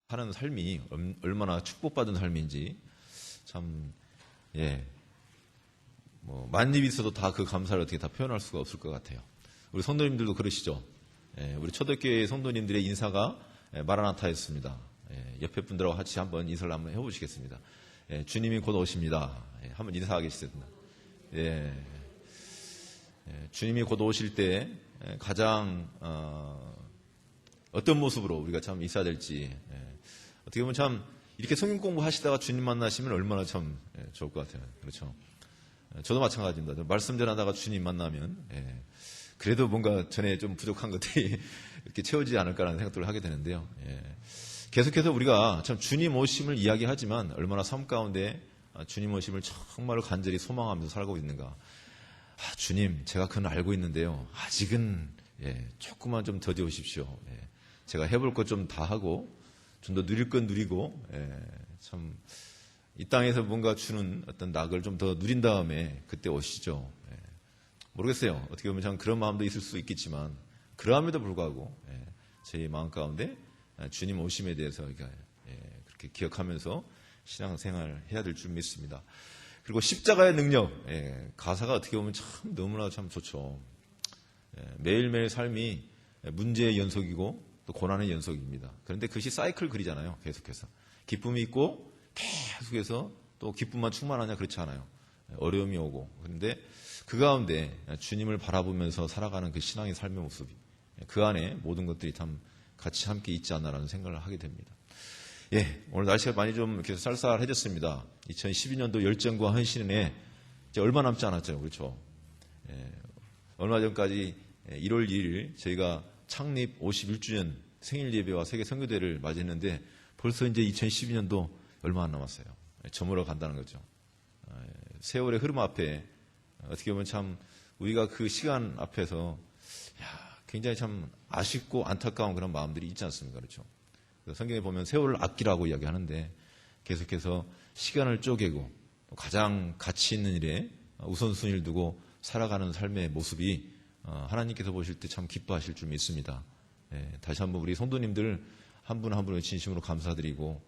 하는 삶이 얼마나 축복받은 삶인지 참, 만입 있어도 다 그 감사를 어떻게 다 표현할 수가 없을 것 같아요. 우리 성도님들도 그러시죠. 우리 초대교회 성도님들의 인사가 마라나타였습니다. 옆에 분들하고 같이 한번 인사를 한번 해보시겠습니다. 주님이 곧 오십니다. 한번 인사하겠습니다. 주님이 곧 오실 때 가장 어떤 모습으로 우리가 참 있어야 될지, 어떻게 보면 참 이렇게 성경 공부하시다가 주님 만나시면 얼마나 참 좋을 것 같아요. 그렇죠. 저도 마찬가지입니다. 말씀 전하다가 주님 만나면 그래도 뭔가 전에 좀 부족한 것들이 이렇게 채워지지 않을까라는 생각들을 하게 되는데요. 계속해서 우리가 참 주님 오심을 이야기하지만 얼마나 삶 가운데 주님 오심을 정말로 간절히 소망하면서 살고 있는가. 주님, 제가 그건 알고 있는데요. 아직은 조금만 좀 더뎌 오십시오. 제가 해볼 것 좀 다 하고 좀 더 누릴 건 누리고 참 이 땅에서 뭔가 주는 어떤 낙을 좀 더 누린 다음에 그때 오시죠. 모르겠어요. 어떻게 보면 참 그런 마음도 있을 수 있겠지만 그러함에도 불구하고 제 마음 가운데 주님 오심에 대해서 그렇게 기억하면서 신앙생활 해야 될 줄 믿습니다. 그리고 십자가의 능력, 가사가 어떻게 보면 참 너무나 참 좋죠. 매일매일 삶이 문제의 연속이고 또 고난의 연속입니다. 그런데 그것이 사이클 그리잖아요. 계속해서 기쁨이 있고 계속해서 또 기쁨만 충만하냐 그렇지 않아요. 어려움이 오고. 그런데 그 가운데 주님을 바라보면서 살아가는 그 신앙의 삶의 모습이 그 안에 모든 것들이 참 같이 함께 있지 않나라는 생각을 하게 됩니다. 오늘 날씨가 많이 좀 이렇게 쌀쌀해졌습니다. 2012년도 열정과 헌신에 이제 얼마 남지 않았죠. 그렇죠. 얼마 전까지 1월 2일 저희가 창립 51주년 생일 예배와 세계 선교대를 맞이했는데 벌써 이제 2012년도 얼마 안 남았어요. 저물어 간다는 거죠. 세월의 흐름 앞에 어떻게 보면 참 우리가 그 시간 앞에서 굉장히 참 아쉽고 안타까운 그런 마음들이 있지 않습니까? 그렇죠. 성경에 보면 세월을 아끼라고 이야기하는데 계속해서 시간을 쪼개고 가장 가치 있는 일에 우선순위를 두고 살아가는 삶의 모습이 하나님께서 보실 때 참 기뻐하실 줄 믿습니다. 다시 한번 우리 성도님들 한 분 한 분을 진심으로 감사드리고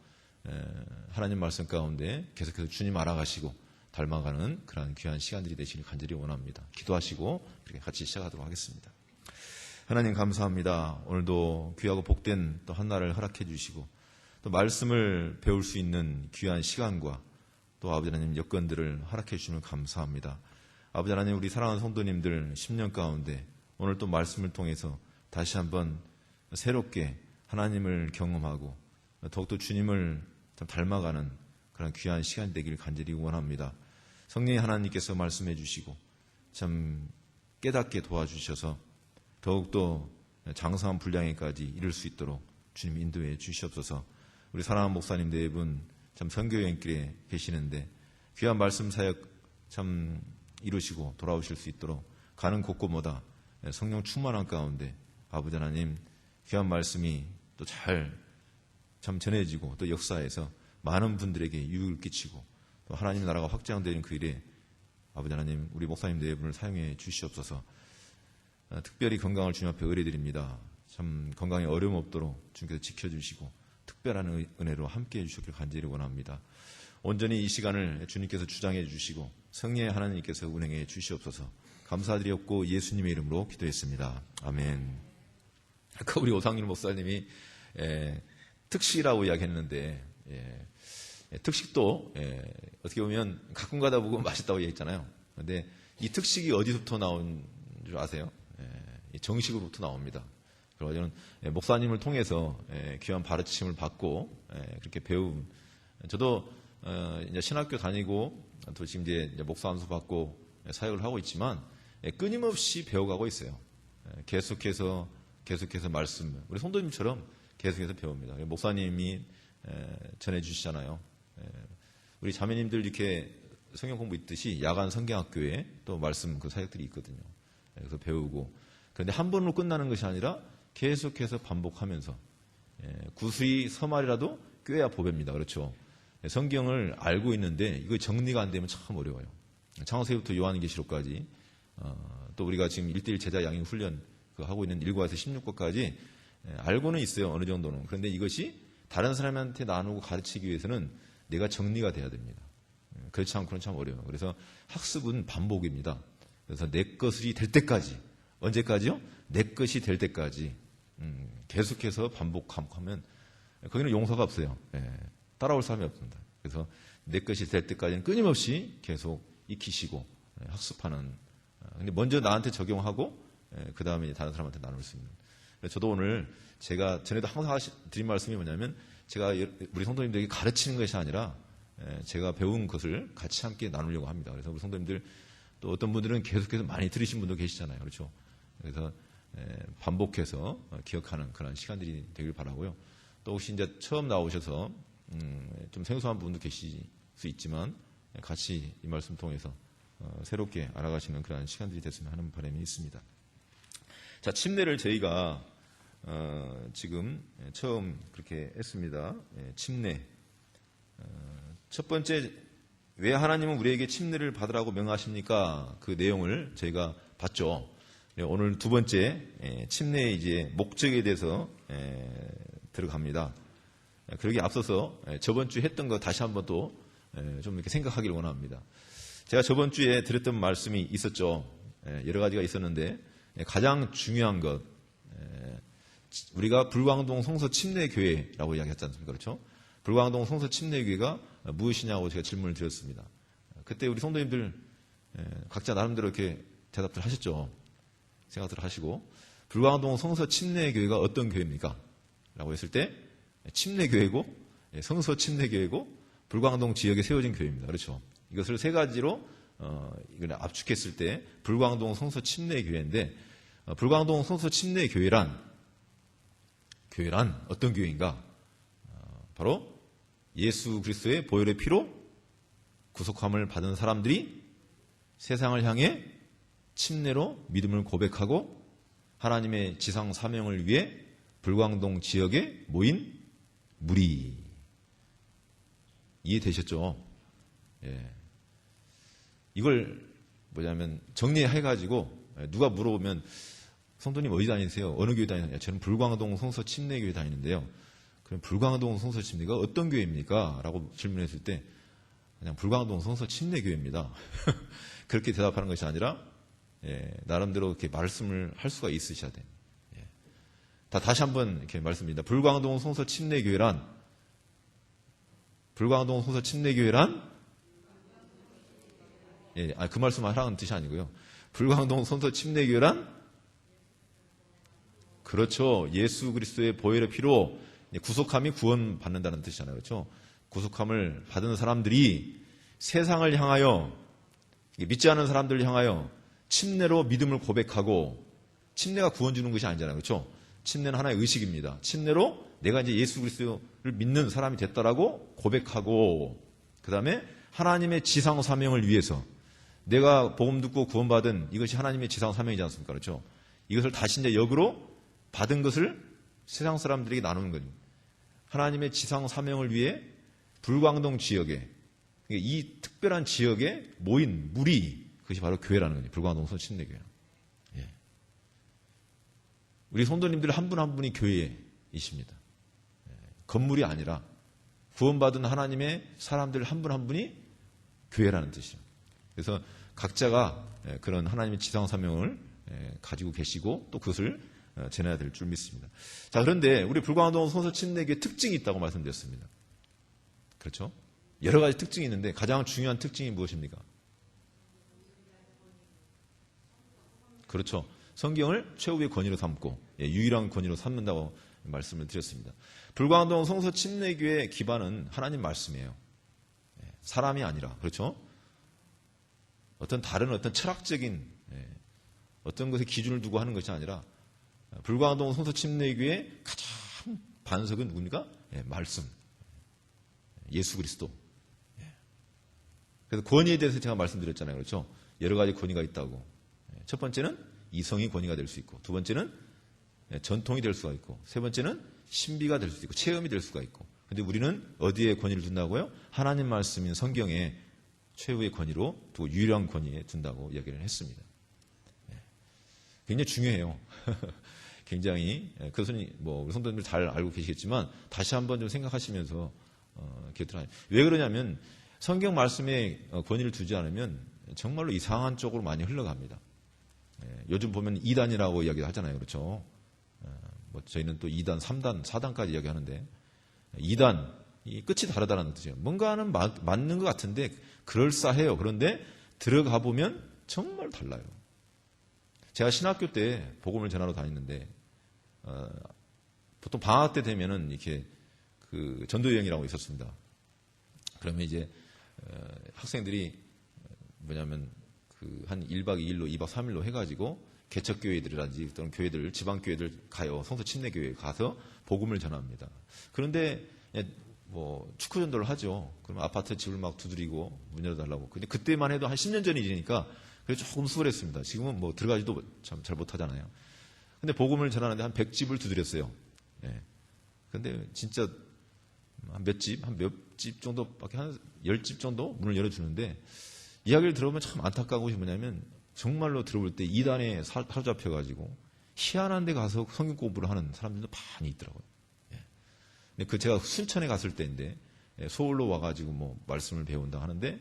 하나님 말씀 가운데 계속해서 주님 알아가시고 닮아가는 그러한 귀한 시간들이 되시길 간절히 원합니다. 기도하시고 그렇게 같이 시작하도록 하겠습니다. 하나님 감사합니다. 오늘도 귀하고 복된 또 한날을 허락해 주시고 또 말씀을 배울 수 있는 귀한 시간과 또 아버지 하나님 여건들을 허락해 주시면 감사합니다. 아버지 하나님 우리 사랑하는 성도님들 10년 가운데 오늘 또 말씀을 통해서 다시 한번 새롭게 하나님을 경험하고 더욱더 주님을 좀 닮아가는 그런 귀한 시간이 되기를 간절히 원합니다. 성령의 하나님께서 말씀해 주시고 참 깨닫게 도와주셔서 더욱더 장성한 분량에까지 이룰 수 있도록 주님 인도해 주시옵소서. 우리 사랑하는 목사님 네 분 참 선교여행길에 계시는데 귀한 말씀 사역 참 이루시고 돌아오실 수 있도록 가는 곳곳마다 성령 충만한 가운데 아버지 하나님 귀한 말씀이 또 잘 참 전해지고 또 역사에서 많은 분들에게 유익을 끼치고 또 하나님 나라가 확장되는 그 일에 아버지 하나님 우리 목사님 네 분을 사용해 주시옵소서. 특별히 건강을 주님 앞에 의뢰드립니다. 참 건강에 어려움 없도록 주님께서 지켜주시고 특별한 은혜로 함께해 주시길 간절히 원합니다. 온전히 이 시간을 주님께서 주장해 주시고 성령의 하나님께서 운행해 주시옵소서. 감사드리옵고 예수님의 이름으로 기도했습니다. 아멘. 아까 우리 오상일 목사님이 특식이라고 이야기했는데 특식도 어떻게 보면 가끔 가다 보고 맛있다고 얘기했잖아요. 그런데 이 특식이 어디서부터 나온 줄 아세요? 정식으로부터 나옵니다. 그래서 저는 목사님을 통해서 귀한 가르침을 받고 그렇게 배운 저도 이제 신학교 다니고 또 지금 이제 목사 안수 받고 사역을 하고 있지만 끊임없이 배워가고 있어요. 계속해서 말씀 우리 성도님처럼 계속해서 배웁니다. 목사님이 전해주시잖아요. 우리 자매님들 이렇게 성경 공부 있듯이 야간 성경학교에 또 말씀 그 사역들이 있거든요. 그래서 배우고 그런데 한 번으로 끝나는 것이 아니라 계속해서 반복하면서 구수히 서말이라도 꿰야 보배입니다. 그렇죠. 성경을 알고 있는데 이거 정리가 안 되면 참 어려워요. 창세기부터 요한계시록까지 또 우리가 지금 1:1 제자 양육 훈련 하고 있는 1과에서 16과까지 알고는 있어요. 어느 정도는. 그런데 이것이 다른 사람한테 나누고 가르치기 위해서는 내가 정리가 돼야 됩니다. 그렇지 않고는 참 어려워요. 그래서 학습은 반복입니다. 그래서 내 것이 될 때까지, 언제까지요? 내 것이 될 때까지 계속해서 반복하면 거기는 용서가 없어요. 따라올 사람이 없습니다. 그래서 내 것이 될 때까지는 끊임없이 계속 익히시고 학습하는. 근데 먼저 나한테 적용하고 그 다음에 다른 사람한테 나눌 수 있는. 저도 오늘 제가 전에도 항상 드린 말씀이 뭐냐면 제가 우리 성도님들에게 가르치는 것이 아니라 제가 배운 것을 같이 함께 나누려고 합니다. 그래서 우리 성도님들 또 어떤 분들은 계속해서 많이 들으신 분도 계시잖아요. 그렇죠? 그래서 반복해서 기억하는 그런 시간들이 되길 바라고요. 또 혹시 이제 처음 나오셔서 좀 생소한 분도 계실 수 있지만 같이 이 말씀 통해서 새롭게 알아가시는 그런 시간들이 됐으면 하는 바람이 있습니다. 자, 침례를 저희가 지금 처음 그렇게 했습니다. 침례. 첫 번째, 왜 하나님은 우리에게 침례를 받으라고 명하십니까? 그 내용을 저희가 봤죠. 오늘 두 번째, 침례의 이제 목적에 대해서 들어갑니다. 그러기에 앞서서 저번 주에 했던 거 다시 한번 또 좀 이렇게 생각하기를 원합니다. 제가 저번 주에 드렸던 말씀이 있었죠. 여러 가지가 있었는데 가장 중요한 것, 우리가 불광동 성서 침례교회라고 이야기했지 않습니까? 그렇죠? 불광동 성서 침례교회가 무엇이냐고 제가 질문을 드렸습니다. 그때 우리 성도님들 각자 나름대로 이렇게 대답들 하셨죠. 생각들 하시고 불광동 성서 침례교회가 어떤 교회입니까? 라고 했을 때 침례교회고 성서 침례교회고 불광동 지역에 세워진 교회입니다. 그렇죠? 이것을 세 가지로 이걸 압축했을 때 불광동 성서 침례교회인데 불광동 성서 침례교회란 어떤 교회인가? 바로 예수 그리스도의 보혈의 피로 구속함을 받은 사람들이 세상을 향해 침례로 믿음을 고백하고 하나님의 지상 사명을 위해 불광동 지역에 모인 무리. 이해되셨죠? 예. 이걸 뭐냐면 정리해가지고 누가 물어보면 성도님 어디 다니세요? 어느 교회 다니세요? 저는 불광동 성서 침례교회 다니는데요. 그럼 불광동 성서 침례가 어떤 교회입니까? 라고 질문했을 때 그냥 불광동 성서 침례교회입니다. 그렇게 대답하는 것이 아니라 나름대로 이렇게 말씀을 할 수가 있으셔야 돼요. 다시 한번 이렇게 말씀드립니다. 불광동 성서 침례교회란 그 말씀 하라는 뜻이 아니고요. 불광동 성서 침례교회란 그렇죠. 예수 그리스도의 보혈의 피로 구속함이 구원받는다는 뜻이잖아요. 그렇죠? 구속함을 받은 사람들이 세상을 향하여 믿지 않은 사람들을 향하여 침례로 믿음을 고백하고 침례가 구원 주는 것이 아니잖아요. 그렇죠? 침례는 하나의 의식입니다. 침례로 내가 이제 예수 그리스도를 믿는 사람이 됐다라고 고백하고 그 다음에 하나님의 지상 사명을 위해서 내가 복음 듣고 구원받은 이것이 하나님의 지상 사명이지 않습니까? 그렇죠? 이것을 다시 이제 역으로 받은 것을 세상 사람들에게 나누는 겁니다. 하나님의 지상 사명을 위해 불광동 지역에 이 특별한 지역에 모인 무리 그것이 바로 교회라는 거죠. 불광동 성침례교회. 우리 성도님들 한 분 한 분이 교회이십니다. 건물이 아니라 구원받은 하나님의 사람들 한 분 한 분이 교회라는 뜻이에요. 그래서 각자가 그런 하나님의 지상 사명을 가지고 계시고 또 그것을 전해야 될 줄 믿습니다. 자, 그런데 우리 불광동 성서 침례교회 특징이 있다고 말씀드렸습니다. 그렇죠? 여러 가지 특징이 있는데 가장 중요한 특징이 무엇입니까? 그렇죠. 성경을 최후의 권위로 삼고 유일한 권위로 삼는다고 말씀을 드렸습니다. 불광동 성서 침례교회의 기반은 하나님 말씀이에요. 사람이 아니라 그렇죠? 어떤 다른 어떤 철학적인 어떤 것에 기준을 두고 하는 것이 아니라 불광동 성서 침례교회의 가장 반석은 누굽니까? 말씀. 예수 그리스도. 그래서 권위에 대해서 제가 말씀드렸잖아요. 그렇죠? 여러 가지 권위가 있다고. 첫 번째는 이성이 권위가 될 수 있고 두 번째는 전통이 될 수가 있고 세 번째는 신비가 될 수도 있고 체험이 될 수가 있고 그런데 우리는 어디에 권위를 둔다고요? 하나님 말씀인 성경에 최후의 권위로 또 유일한 권위에 둔다고 이야기를 했습니다. 굉장히 중요해요. 굉장히 그것은 뭐 우리 성도님들 잘 알고 계시겠지만 다시 한번 좀 생각하시면서 왜 그러냐면 성경 말씀에 권위를 두지 않으면 정말로 이상한 쪽으로 많이 흘러갑니다. 요즘 보면 2단이라고 이야기 하잖아요. 그렇죠? 뭐 저희는 또 2단, 3단, 4단까지 이야기하는데 2단, 이 끝이 다르다는 뜻이에요. 뭔가는 맞는 것 같은데 그럴싸해요. 그런데 들어가 보면 정말 달라요. 제가 신학교 때 복음을 전하러 다녔는데 보통 방학 때 되면은 이렇게 그 전도 여행이라고 있었습니다. 그러면 이제 학생들이 뭐냐면 그 한 1박 2일로 2박 3일로 해가지고 개척교회들이라든지 또는 교회들, 지방교회들 가요. 성서 침례교회에 가서 복음을 전합니다. 그런데 뭐 축구 전도를 하죠. 그러면 아파트 집을 막 두드리고 문 열어달라고. 근데 그때만 해도 한 10년 전이니까 그래서 조금 수월했습니다. 지금은 뭐 들어가지도 참 잘 못하잖아요. 근데 복음을 전하는데 한 100집을 두드렸어요. 예. 근데 진짜 한 몇 집 정도밖에 한 10집 정도 문을 열어주는데 이야기를 들어보면 참 안타까운 것이 뭐냐면 정말로 들어볼 때 이단에 사로잡혀가지고 희한한 데 가서 성경 공부를 하는 사람들도 많이 있더라고요. 예. 근데 제가 순천에 갔을 때인데 서울로 와가지고 뭐 말씀을 배운다 하는데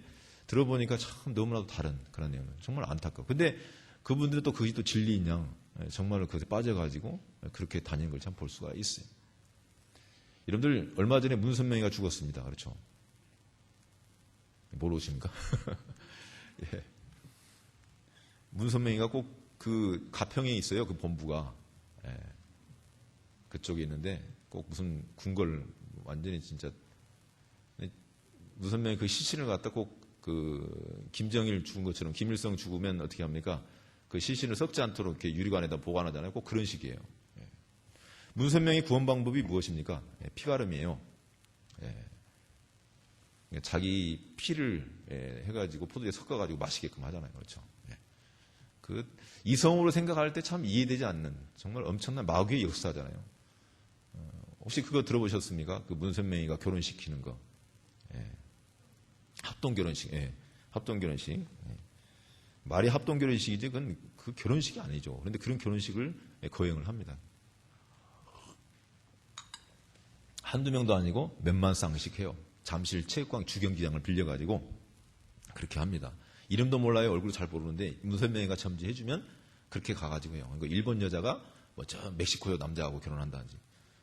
들어보니까 참 너무나도 다른 그런 내용은 정말 안타까워. 근데 그분들은 또 그게 또 진리인 양 정말로 그것에 빠져가지고 그렇게 다니는 걸 참 볼 수가 있어요. 여러분들 얼마 전에 문선명이가 죽었습니다. 그렇죠? 모르십니까? 예. 문선명이가 꼭 그 가평에 있어요. 그 본부가. 예. 그쪽에 있는데 꼭 무슨 궁궐 완전히 진짜 문선명이 그 시신을 갖다 꼭 그 김정일 죽은 것처럼 김일성 죽으면 어떻게 합니까? 그 시신을 썩지 않도록 이렇게 유리관에다 보관하잖아요. 꼭 그런 식이에요. 예. 문선명의 구원 방법이 무엇입니까? 예, 피가름이에요. 예. 자기 피를 해가지고 포도에 섞어가지고 마시게끔 하잖아요. 그렇죠? 예. 그 이성으로 생각할 때 참 이해되지 않는 정말 엄청난 마귀의 역사잖아요. 혹시 그거 들어보셨습니까? 그 문선명이가 결혼시키는 거. 예. 합동결혼식. 예. 합동결혼식. 예. 말이 합동결혼식이지 그건 그 결혼식이 아니죠. 그런데 그런 결혼식을 거행을 합니다. 한두 명도 아니고 몇만 쌍씩 해요. 잠실 체육관 주경기장을 빌려가지고 그렇게 합니다. 이름도 몰라요. 얼굴 잘 모르는데 문선명이가 점지해주면 그렇게 가가지고 해요. 그러니까 일본 여자가 뭐 저 멕시코 남자하고 결혼한다든지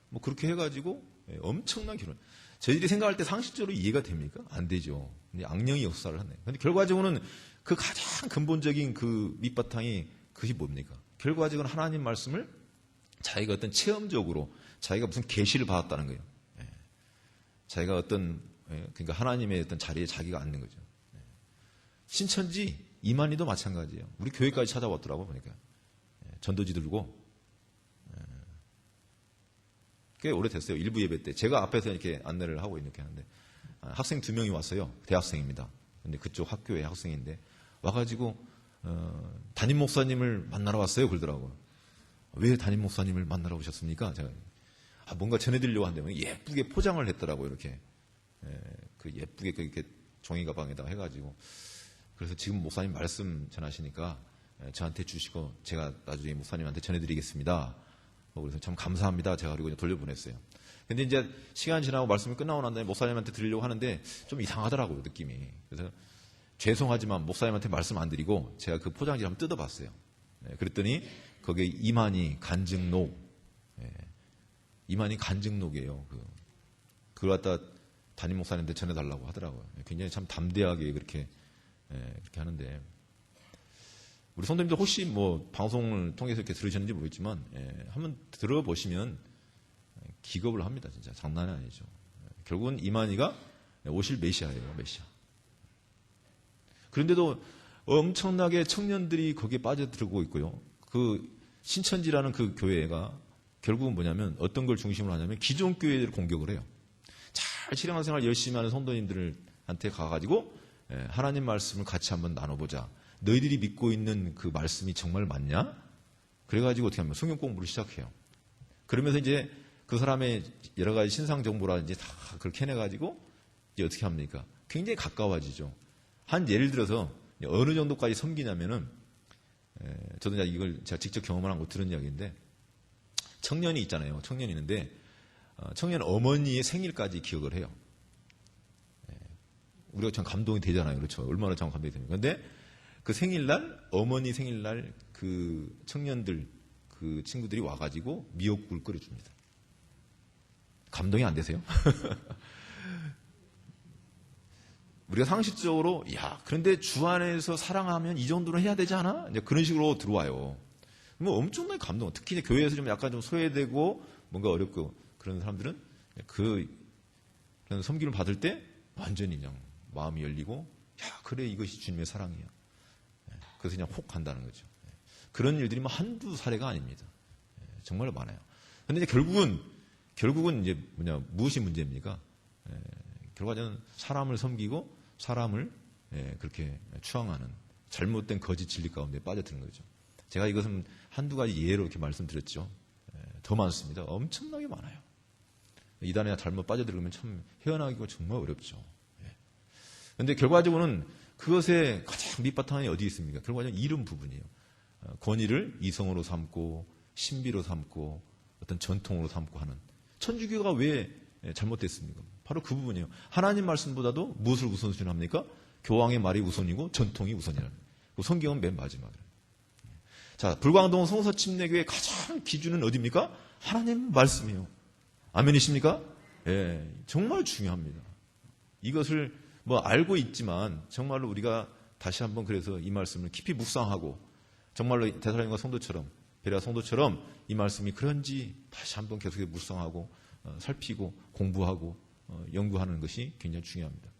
뭐 그렇게 해가지고 엄청난 결혼. 저희들이 생각할 때 상식적으로 이해가 됩니까? 안 되죠. 근데 악령이 역사를 하네. 근데 결과적으로는 그 가장 근본적인 그 밑바탕이 그게 뭡니까? 결과적으로 하나님 말씀을 자기가 어떤 체험적으로 자기가 무슨 계시를 받았다는 거예요. 예. 자기가 어떤 그러니까 하나님의 어떤 자리에 자기가 앉는 거죠. 예. 신천지 이만희도 마찬가지예요. 우리 교회까지 찾아왔더라고 보니까 전도지 들고 꽤 오래됐어요. 일부 예배 때 제가 앞에서 이렇게 안내를 하고 이렇게 하는데 학생 2명이 왔어요. 대학생입니다. 근데 그쪽 학교의 학생인데 와가지고 담임 목사님을 만나러 왔어요. 그러더라고요. 왜 담임 목사님을 만나러 오셨습니까? 제가 뭔가 전해드리려고 한다면 예쁘게 포장을 했더라고요. 이렇게 그 예쁘게 이렇게 종이 가방에다 해가지고 그래서 지금 목사님 말씀 전하시니까 저한테 주시고 제가 나중에 목사님한테 전해드리겠습니다. 그래서 참 감사합니다. 제가 그리고 돌려보냈어요. 근데 이제 시간 지나고 말씀이 끝나고 난 다음에 목사님한테 드리려고 하는데 좀 이상하더라고요. 느낌이. 그래서 죄송하지만 목사님한테 말씀 안 드리고 제가 그 포장지를 한번 뜯어봤어요. 그랬더니 거기에 이만희 간증록. 이만희 간증록이에요. 그걸 갖다 담임 목사님한테 전해달라고 하더라고요. 굉장히 참 담대하게 그렇게 하는데 우리 성도님들 혹시 뭐 방송을 통해서 이렇게 들으셨는지 모르겠지만 한번 들어보시면 기겁을 합니다. 진짜 장난이 아니죠. 결국은 이만희가 오실 메시아예요. 메시아. 그런데도 엄청나게 청년들이 거기에 빠져들고 있고요. 그 신천지라는 그 교회가 결국은 뭐냐면 어떤 걸 중심으로 하냐면 기존 교회들을 공격을 해요. 잘 신앙생활 열심히 하는 성도님들한테 가가지고 하나님 말씀을 같이 한번 나눠보자. 너희들이 믿고 있는 그 말씀이 정말 맞냐? 그래가지고 어떻게 하면 성경 공부를 시작해요. 그러면서 이제 그 사람의 여러 가지 신상 정보라든지 다 그렇게 해내가지고 이제 어떻게 합니까? 굉장히 가까워지죠. 한 예를 들어서 어느 정도까지 섬기냐면은 저도 이걸 제가 직접 경험을 한 거 들은 이야기인데 청년이 있잖아요. 청년이 있는데 청년 어머니의 생일까지 기억을 해요. 우리가 참 감동이 되잖아요. 그렇죠? 얼마나 참 감동이 됩니까? 근데 그 생일날, 어머니 생일날 그 청년들, 그 친구들이 와가지고 미역국을 끓여줍니다. 감동이 안 되세요? 우리가 상식적으로, 야, 그런데 주 안에서 사랑하면 이 정도는 해야 되지 않아? 이제 그런 식으로 들어와요. 뭐 엄청나게 감동. 특히 이제 교회에서 좀 약간 좀 소외되고 뭔가 어렵고 그런 사람들은 그런 섬김을 받을 때 완전히 그냥 마음이 열리고, 야, 그래, 이것이 주님의 사랑이야. 그래서 그냥 혹 간다는 거죠. 그런 일들이 뭐 한두 사례가 아닙니다. 정말 많아요. 근데 이제 결국은 이제 무엇이 문제입니까? 결과적으로 사람을 섬기고 사람을 그렇게 추앙하는 잘못된 거짓 진리 가운데 빠져드는 거죠. 제가 이것은 한두 가지 예로 이렇게 말씀드렸죠. 더 많습니다. 엄청나게 많아요. 이단에 잘못 빠져들면 참 헤어나기가 정말 어렵죠. 그런데 결과적으로는 그것의 가장 밑바탕이 어디 있습니까? 결과적으로 이런 부분이에요. 권위를 이성으로 삼고 신비로 삼고 어떤 전통으로 삼고 하는 천주교가 왜 잘못됐습니까? 바로 그 부분이에요. 하나님 말씀보다도 무엇을 우선순위합니까? 교황의 말이 우선이고 전통이 우선이라는 거예요. 성경은 맨 마지막이에요. 자, 불광동 성서 침례교의 가장 기준은 어디입니까? 하나님 말씀이에요. 아멘이십니까? 예, 정말 중요합니다. 이것을 뭐 알고 있지만 정말로 우리가 다시 한번 그래서 이 말씀을 깊이 묵상하고 정말로 데살로니가 성도처럼 베레아 성도처럼 이 말씀이 그런지 다시 한번 계속해서 묵상하고 살피고 공부하고 연구하는 것이 굉장히 중요합니다.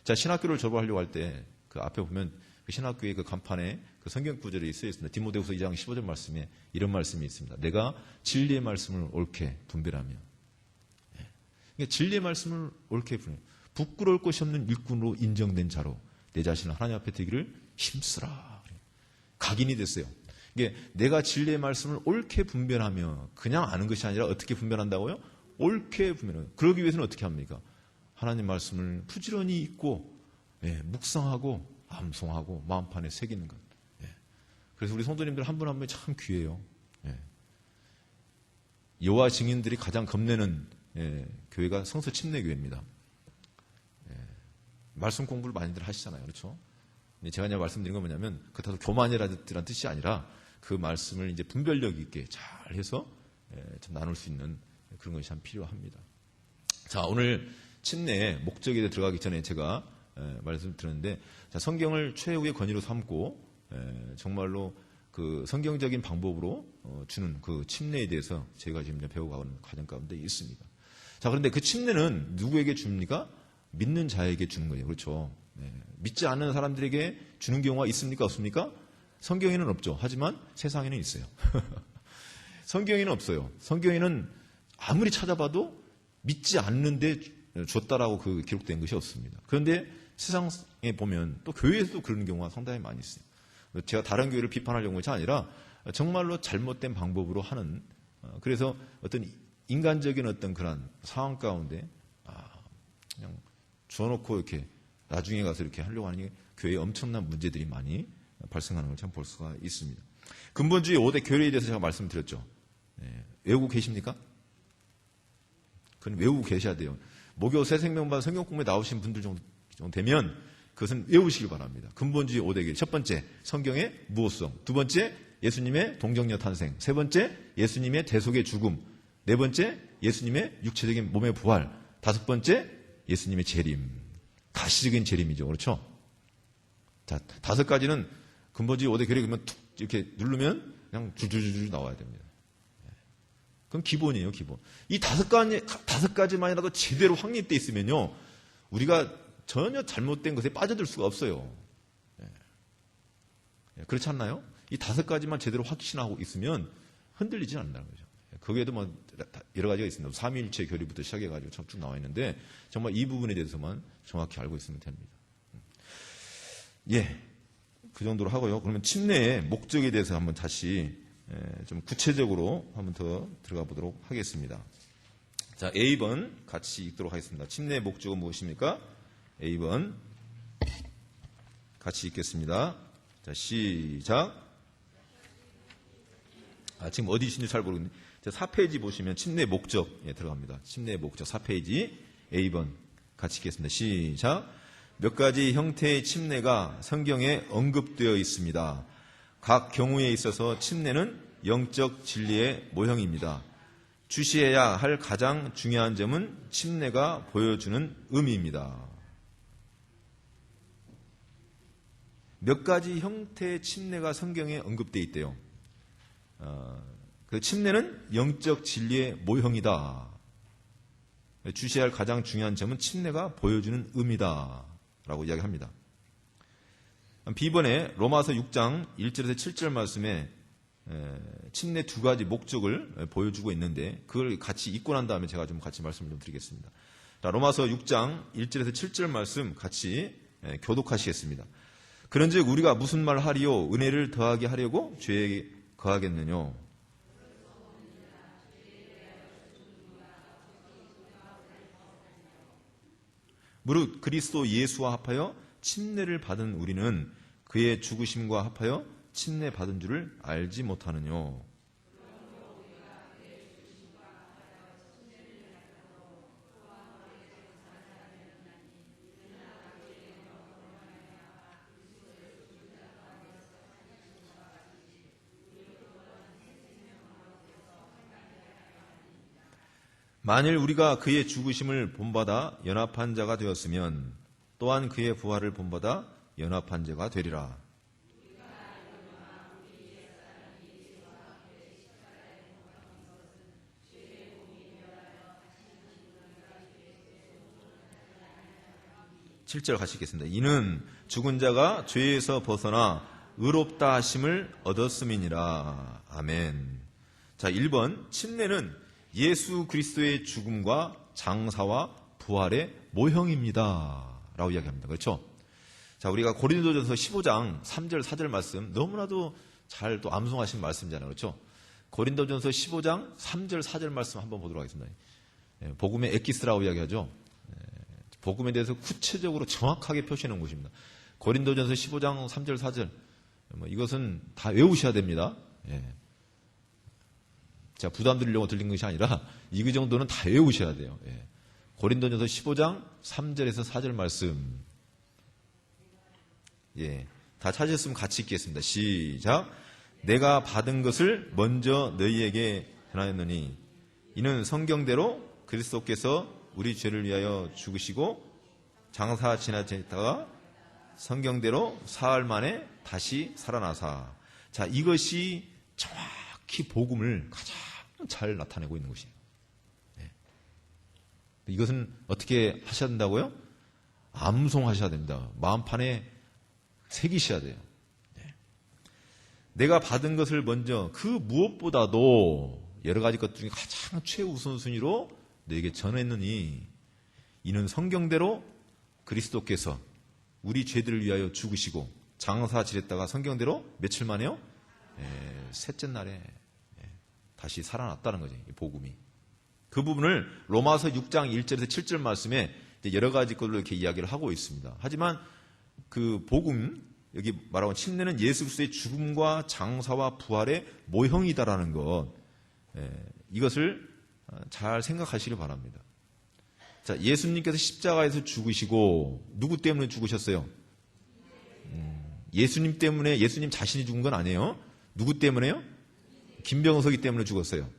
자, 신학교를 졸업하려고 할 때 그 앞에 보면 그 신학교의 그 간판에 그 성경 구절이 쓰여 있습니다. 디모데후서 2장 15절 말씀에 이런 말씀이 있습니다. 내가 진리의 말씀을 옳게 분별하며, 그러니까 진리의 말씀을 옳게 분별, 부끄러울 것이 없는 일꾼으로 인정된 자로 내 자신을 하나님 앞에 드기를 힘쓰라. 각인이 됐어요. 이게 내가 진리의 말씀을 옳게 분별하며 그냥 아는 것이 아니라 어떻게 분별한다고요? 옳게 분별해요. 그러기 위해서는 어떻게 합니까? 하나님 말씀을 부지런히 읽고 묵상하고 암송하고 마음판에 새기는 것. 그래서 우리 성도님들 한 분 한 분이 참 귀해요. 여호와 증인들이 가장 겁내는 교회가 성서 침례교회입니다. 말씀 공부를 많이들 하시잖아요. 그렇죠? 제가 그냥 말씀드린 건 뭐냐면 그렇다고 교만이라는 뜻이 아니라 그 말씀을 이제 분별력 있게 잘 해서 좀 나눌 수 있는 그런 것이 참 필요합니다. 자, 오늘 침례의 목적에 들어가기 전에 제가 말씀을 드렸는데, 자, 성경을 최후의 권위로 삼고 정말로 그 성경적인 방법으로 주는 그 침례에 대해서 제가 지금 배워가는 과정 가운데 있습니다. 자, 그런데 그 침례는 누구에게 줍니까? 믿는 자에게 주는 거예요. 그렇죠? 믿지 않는 사람들에게 주는 경우가 있습니까? 없습니까? 성경에는 없죠. 하지만 세상에는 있어요. 성경에는 없어요. 성경에는 아무리 찾아봐도 믿지 않는데 줬다라고 그 기록된 것이 없습니다. 그런데 세상에 보면 또 교회에서도 그런 경우가 상당히 많이 있어요. 제가 다른 교회를 비판하려는 것이 아니라 정말로 잘못된 방법으로 하는, 그래서 어떤 인간적인 어떤 그런 상황 가운데 그냥 주워놓고 이렇게 나중에 가서 이렇게 하려고 하는 게 교회에 엄청난 문제들이 많이 발생하는 걸 참 볼 수가 있습니다. 근본주의 5대 교리에 대해서 제가 말씀드렸죠. 외우고 계십니까? 그건 외우고 계셔야 돼요. 모교 새생명반 성경 공부에 나오신 분들 정도 되면 그것은 외우시길 바랍니다. 근본주의 5대 교리. 첫 번째, 성경의 무호성. 두 번째, 예수님의 동정녀 탄생. 세 번째, 예수님의 대속의 죽음. 네 번째, 예수님의 육체적인 몸의 부활. 다섯 번째, 예수님의 재림. 가시적인 재림이죠. 그렇죠? 자, 다섯 가지는 근본주의 5대 교리 그러면 툭 이렇게 누르면 그냥 줄줄줄 나와야 됩니다. 그건 기본이에요, 기본. 이 다섯 가지만이라도 제대로 확립되어 있으면요, 우리가 전혀 잘못된 것에 빠져들 수가 없어요. 그렇지 않나요? 이 다섯 가지만 제대로 확신하고 있으면 흔들리지 않는다는 거죠. 거기에도 뭐 여러 가지가 있습니다. 삼위일체 교리부터 시작해가지고 쭉 나와 있는데 정말 이 부분에 대해서만 정확히 알고 있으면 됩니다. 그 정도로 하고요. 그러면 침례의 목적에 대해서 한번 다시 좀 구체적으로 한번 더 들어가 보도록 하겠습니다. 자, A번 같이 읽도록 하겠습니다. 침례의 목적은 무엇입니까? A번 같이 읽겠습니다. 자, 시작. 지금 어디신지 잘 모르겠는데 4페이지 보시면 침례 목적에 들어갑니다. 침례 목적 4페이지 A번 같이 읽겠습니다. 시작. 몇 가지 형태의 침례가 성경에 언급되어 있습니다. 각 경우에 있어서 침례는 영적 진리의 모형입니다. 주시해야 할 가장 중요한 점은 침례가 보여주는 의미입니다. 몇 가지 형태의 침례가 성경에 언급되어 있대요. 그 침례는 영적 진리의 모형이다. 주시해야 할 가장 중요한 점은 침례가 보여주는 의미다 라고 이야기합니다. B번에 로마서 6장 1절에서 7절 말씀에 침례 두 가지 목적을 보여주고 있는데 그걸 같이 읽고 난 다음에 제가 좀 같이 말씀을 좀 드리겠습니다. 자, 로마서 6장 1절에서 7절 말씀 같이 교독하시겠습니다. 그런즉 우리가 무슨 말 하리요? 은혜를 더하게 하려고 죄에 거하겠느냐? 무릇 그리스도 예수와 합하여 침례를 받은 우리는 그의 죽으심과 합하여 침례 받은 줄을 알지 못하느냐? 만일 우리가 그의 죽으심을 본받아 연합한 자가 되었으면 또한 그의 부활을 본받아 연합한 자가 되리라. (7절) 같이 읽겠습니다. 이는 죽은 자가 죄에서 벗어나 의롭다 하심을 얻었음이니라. 아멘. 자, 1번 침례는 예수 그리스도의 죽음과 장사와 부활의 모형입니다 라고 이야기합니다. 그렇죠? 자, 우리가 고린도전서 15장 3절 4절 말씀 너무나도 잘 또 암송하신 말씀이잖아요. 그렇죠? 고린도전서 15장 3절 4절 말씀 한번 보도록 하겠습니다. 복음의 엑기스라고 이야기하죠. 복음에 대해서 구체적으로 정확하게 표시해 놓은 곳입니다. 고린도전서 15장 3절 4절 이것은 다 외우셔야 됩니다. 제가 부담 드리려고 들린 것이 아니라 이 정도는 다 외우셔야 돼요. 고린도전서 15장 3절에서 4절 말씀. 다 찾으셨으면 같이 읽겠습니다. 시작. 내가 받은 것을 먼저 너희에게 전하였느니 이는 성경대로 그리스도께서 우리 죄를 위하여 죽으시고 장사 지나다가 성경대로 사흘 만에 다시 살아나사. 자, 이것이 정확히 복음을 가장 잘 나타내고 있는 것이에요. 이것은 어떻게 하셔야 된다고요? 암송하셔야 됩니다. 마음판에 새기셔야 돼요. 내가 받은 것을 먼저 그 무엇보다도 여러 가지 것 중에 가장 최우선순위로 너에게 전했느니 이는 성경대로 그리스도께서 우리 죄들을 위하여 죽으시고 장사 지냈다가 성경대로 며칠 만에요? 셋째 날에 다시 살아났다는 거죠. 이 복음이. 그 부분을 로마서 6장 1절에서 7절 말씀에 여러 가지 걸로 이렇게 이야기를 하고 있습니다. 하지만 그 복음, 여기 말하고 침례는 예수 그리스도의 죽음과 장사와 부활의 모형이다라는 것, 이것을 잘 생각하시길 바랍니다. 자, 예수님께서 십자가에서 죽으시고 누구 때문에 죽으셨어요? 예수님 때문에, 예수님 자신이 죽은 건 아니에요. 누구 때문에요? 김병석이 때문에 죽었어요.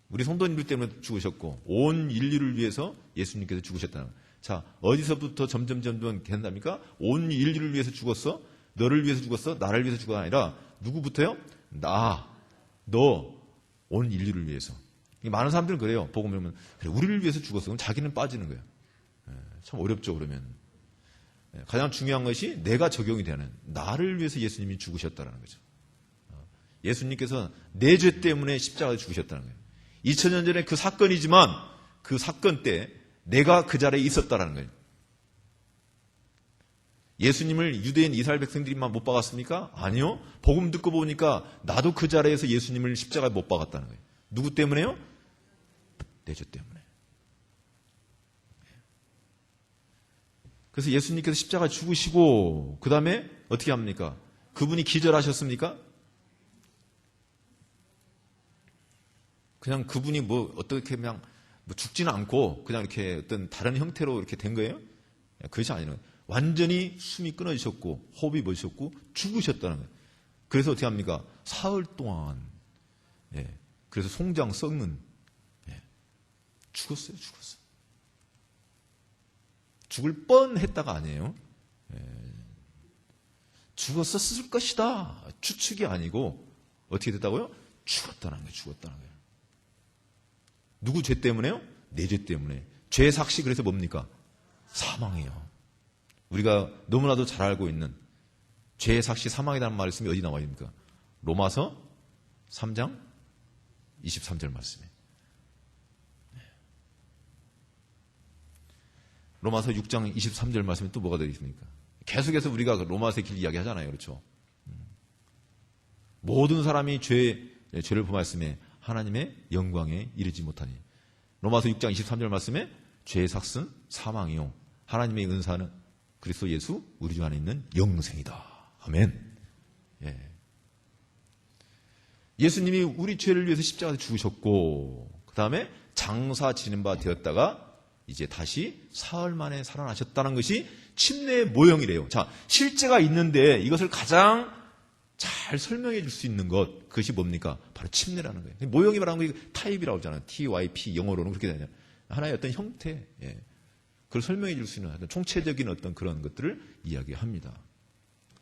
우리 성도님들 때문에 죽으셨고 온 인류를 위해서 예수님께서 죽으셨다는 거예요. 자, 어디서부터 점점 된답니까? 온 인류를 위해서 죽었어? 너를 위해서 죽었어? 나를 위해서 죽어가 아니라 누구부터요? 나, 너, 온 인류를 위해서. 많은 사람들은 그래요. 복음 보면 그래, 우리를 위해서 죽었어. 그럼 자기는 빠지는 거예요. 참 어렵죠. 그러면 가장 중요한 것이 내가 적용이 되는 나를 위해서 예수님이 죽으셨다는 거죠. 예수님께서 내 죄 때문에 십자가에 죽으셨다는 거예요. 2000년 전에 그 사건이지만 그 사건 때 내가 그 자리에 있었다는 거예요. 예수님을 유대인 이스라엘 백성들이만 못 박았습니까? 아니요. 복음 듣고 보니까 나도 그 자리에서 예수님을 십자가에 못 박았다는 거예요. 누구 때문에요? 내 죄 때문에. 그래서 예수님께서 십자가에 죽으시고 그 다음에 어떻게 합니까? 그분이 기절하셨습니까? 그냥 그분이 뭐 어떻게 그냥 뭐 죽지는 않고 그냥 이렇게 어떤 다른 형태로 이렇게 된 거예요? 그것이 아니라 완전히 숨이 끊어지셨고 호흡이 멎으셨고 죽으셨다는 거예요. 그래서 어떻게 합니까? 사흘 동안 그래서 송장 썩는 죽었어요. 죽을 뻔했다가 아니에요. 죽었었을 것이다. 추측이 아니고 어떻게 됐다고요? 죽었다는 거예요. 누구 죄 때문에요? 내 죄 때문에. 죄의 삭시 그래서 뭡니까? 사망이에요. 우리가 너무나도 잘 알고 있는 죄의 삭시 사망이라는 말씀이 어디 나와 있습니까? 로마서 3장 23절 말씀에. 로마서 6장 23절 말씀에 또 뭐가 되겠습니까? 계속해서 우리가 로마서의 길 이야기 하잖아요. 그렇죠? 모든 사람이 죄를 범하였음에 하나님의 영광에 이르지 못하니. 로마서 6장 23절 말씀에 죄의 삭은 사망이요 하나님의 은사는 그리스도 예수 우리 주 안에 있는 영생이다. 아멘. 예수님이 우리 죄를 위해서 십자가에 죽으셨고 그 다음에 장사 지는 바 되었다가 이제 다시 사흘 만에 살아나셨다는 것이 침례의 모형이래요. 자, 실제가 있는데 이것을 가장 잘 설명해 줄 수 있는 것, 그것이 뭡니까? 바로 침례라는 거예요. 모형이 말하는 거 타입이라고 하잖아요. TYP, 영어로는 그렇게 되냐. 하나의 어떤 형태, 그걸 설명해 줄 수 있는 어떤 총체적인 어떤 그런 것들을 이야기합니다.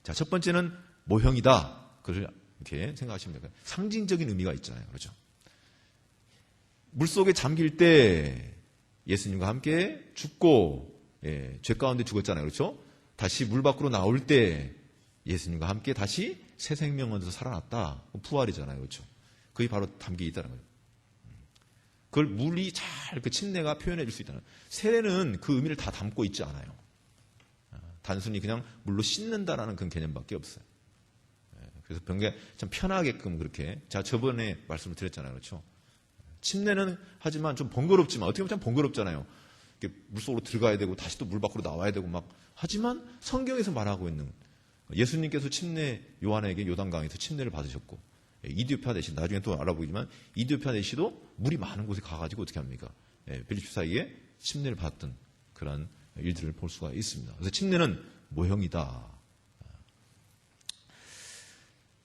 자, 첫 번째는 모형이다. 그걸 이렇게 생각하시면 돼요. 상징적인 의미가 있잖아요. 그렇죠? 물 속에 잠길 때 예수님과 함께 죽고, 죄 가운데 죽었잖아요. 그렇죠? 다시 물 밖으로 나올 때 예수님과 함께 다시 새 생명 얻어서 살아났다. 부활이잖아요. 그렇죠? 그게 바로 담겨 있다는 거예요. 그걸 물이 잘 그 침례가 표현해 줄 수 있다는 거예요. 세례는 그 의미를 다 담고 있지 않아요. 단순히 그냥 물로 씻는다라는 그런 개념밖에 없어요. 그래서 병에 참 편하게끔 그렇게 제가 저번에 말씀을 드렸잖아요. 그렇죠? 침례는 하지만 좀 번거롭지만 어떻게 보면 참 번거롭잖아요. 물속으로 들어가야 되고 다시 또 물 밖으로 나와야 되고 막 하지만 성경에서 말하고 있는 예수님께서 침례 요한에게 요단강에서 침례를 받으셨고 이디오피아 대시 나중에 또 알아보지만 이디오피아 대시도 물이 많은 곳에 가가지고 어떻게 합니까? 빌립보 사이에 침례를 받던 그런 일들을 볼 수가 있습니다. 그래서 침례는 모형이다.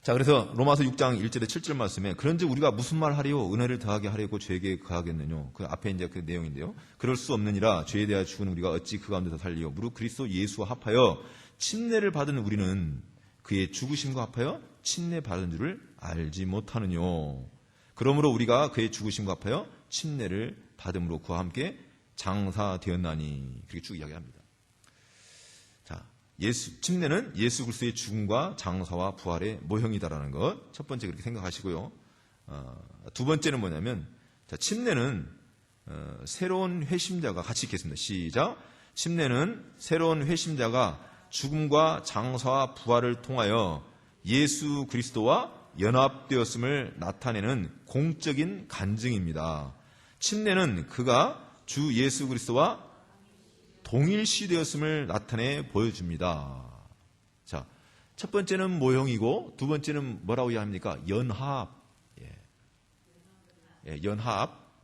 자, 그래서 로마서 6장 1절에 7절 말씀에 그런즉 우리가 무슨 말 하리요? 은혜를 더하게 하려고 죄에게 가하겠느뇨? 그 앞에 이제 그 내용인데요. 그럴 수 없느니라 죄에 대하여 죽은 우리가 어찌 그 가운데서 살리요? 무릇 그리스도 예수와 합하여 침례를 받은 우리는 그의 죽으심과 합하여 침례 받은 줄을 알지 못하느뇨? 그러므로 우리가 그의 죽으심과 합하여 침례를 받음으로 그와 함께 장사되었나니. 그렇게 쭉 이야기합니다. 자, 침례는 예수 그리스도의 죽음과 장사와 부활의 모형이다라는 것. 첫 번째 그렇게 생각하시고요. 두 번째는 뭐냐면, 자, 침례는 새로운 회심자가 같이 읽겠습니다. 시작. 침례는 새로운 회심자가 죽음과 장사와 부활을 통하여 예수 그리스도와 연합되었음을 나타내는 공적인 간증입니다. 침례는 그가 주 예수 그리스도와 동일시되었음을 나타내 보여줍니다. 자, 첫 번째는 모형이고 두 번째는 뭐라고 이야기합니까? 연합. 연합.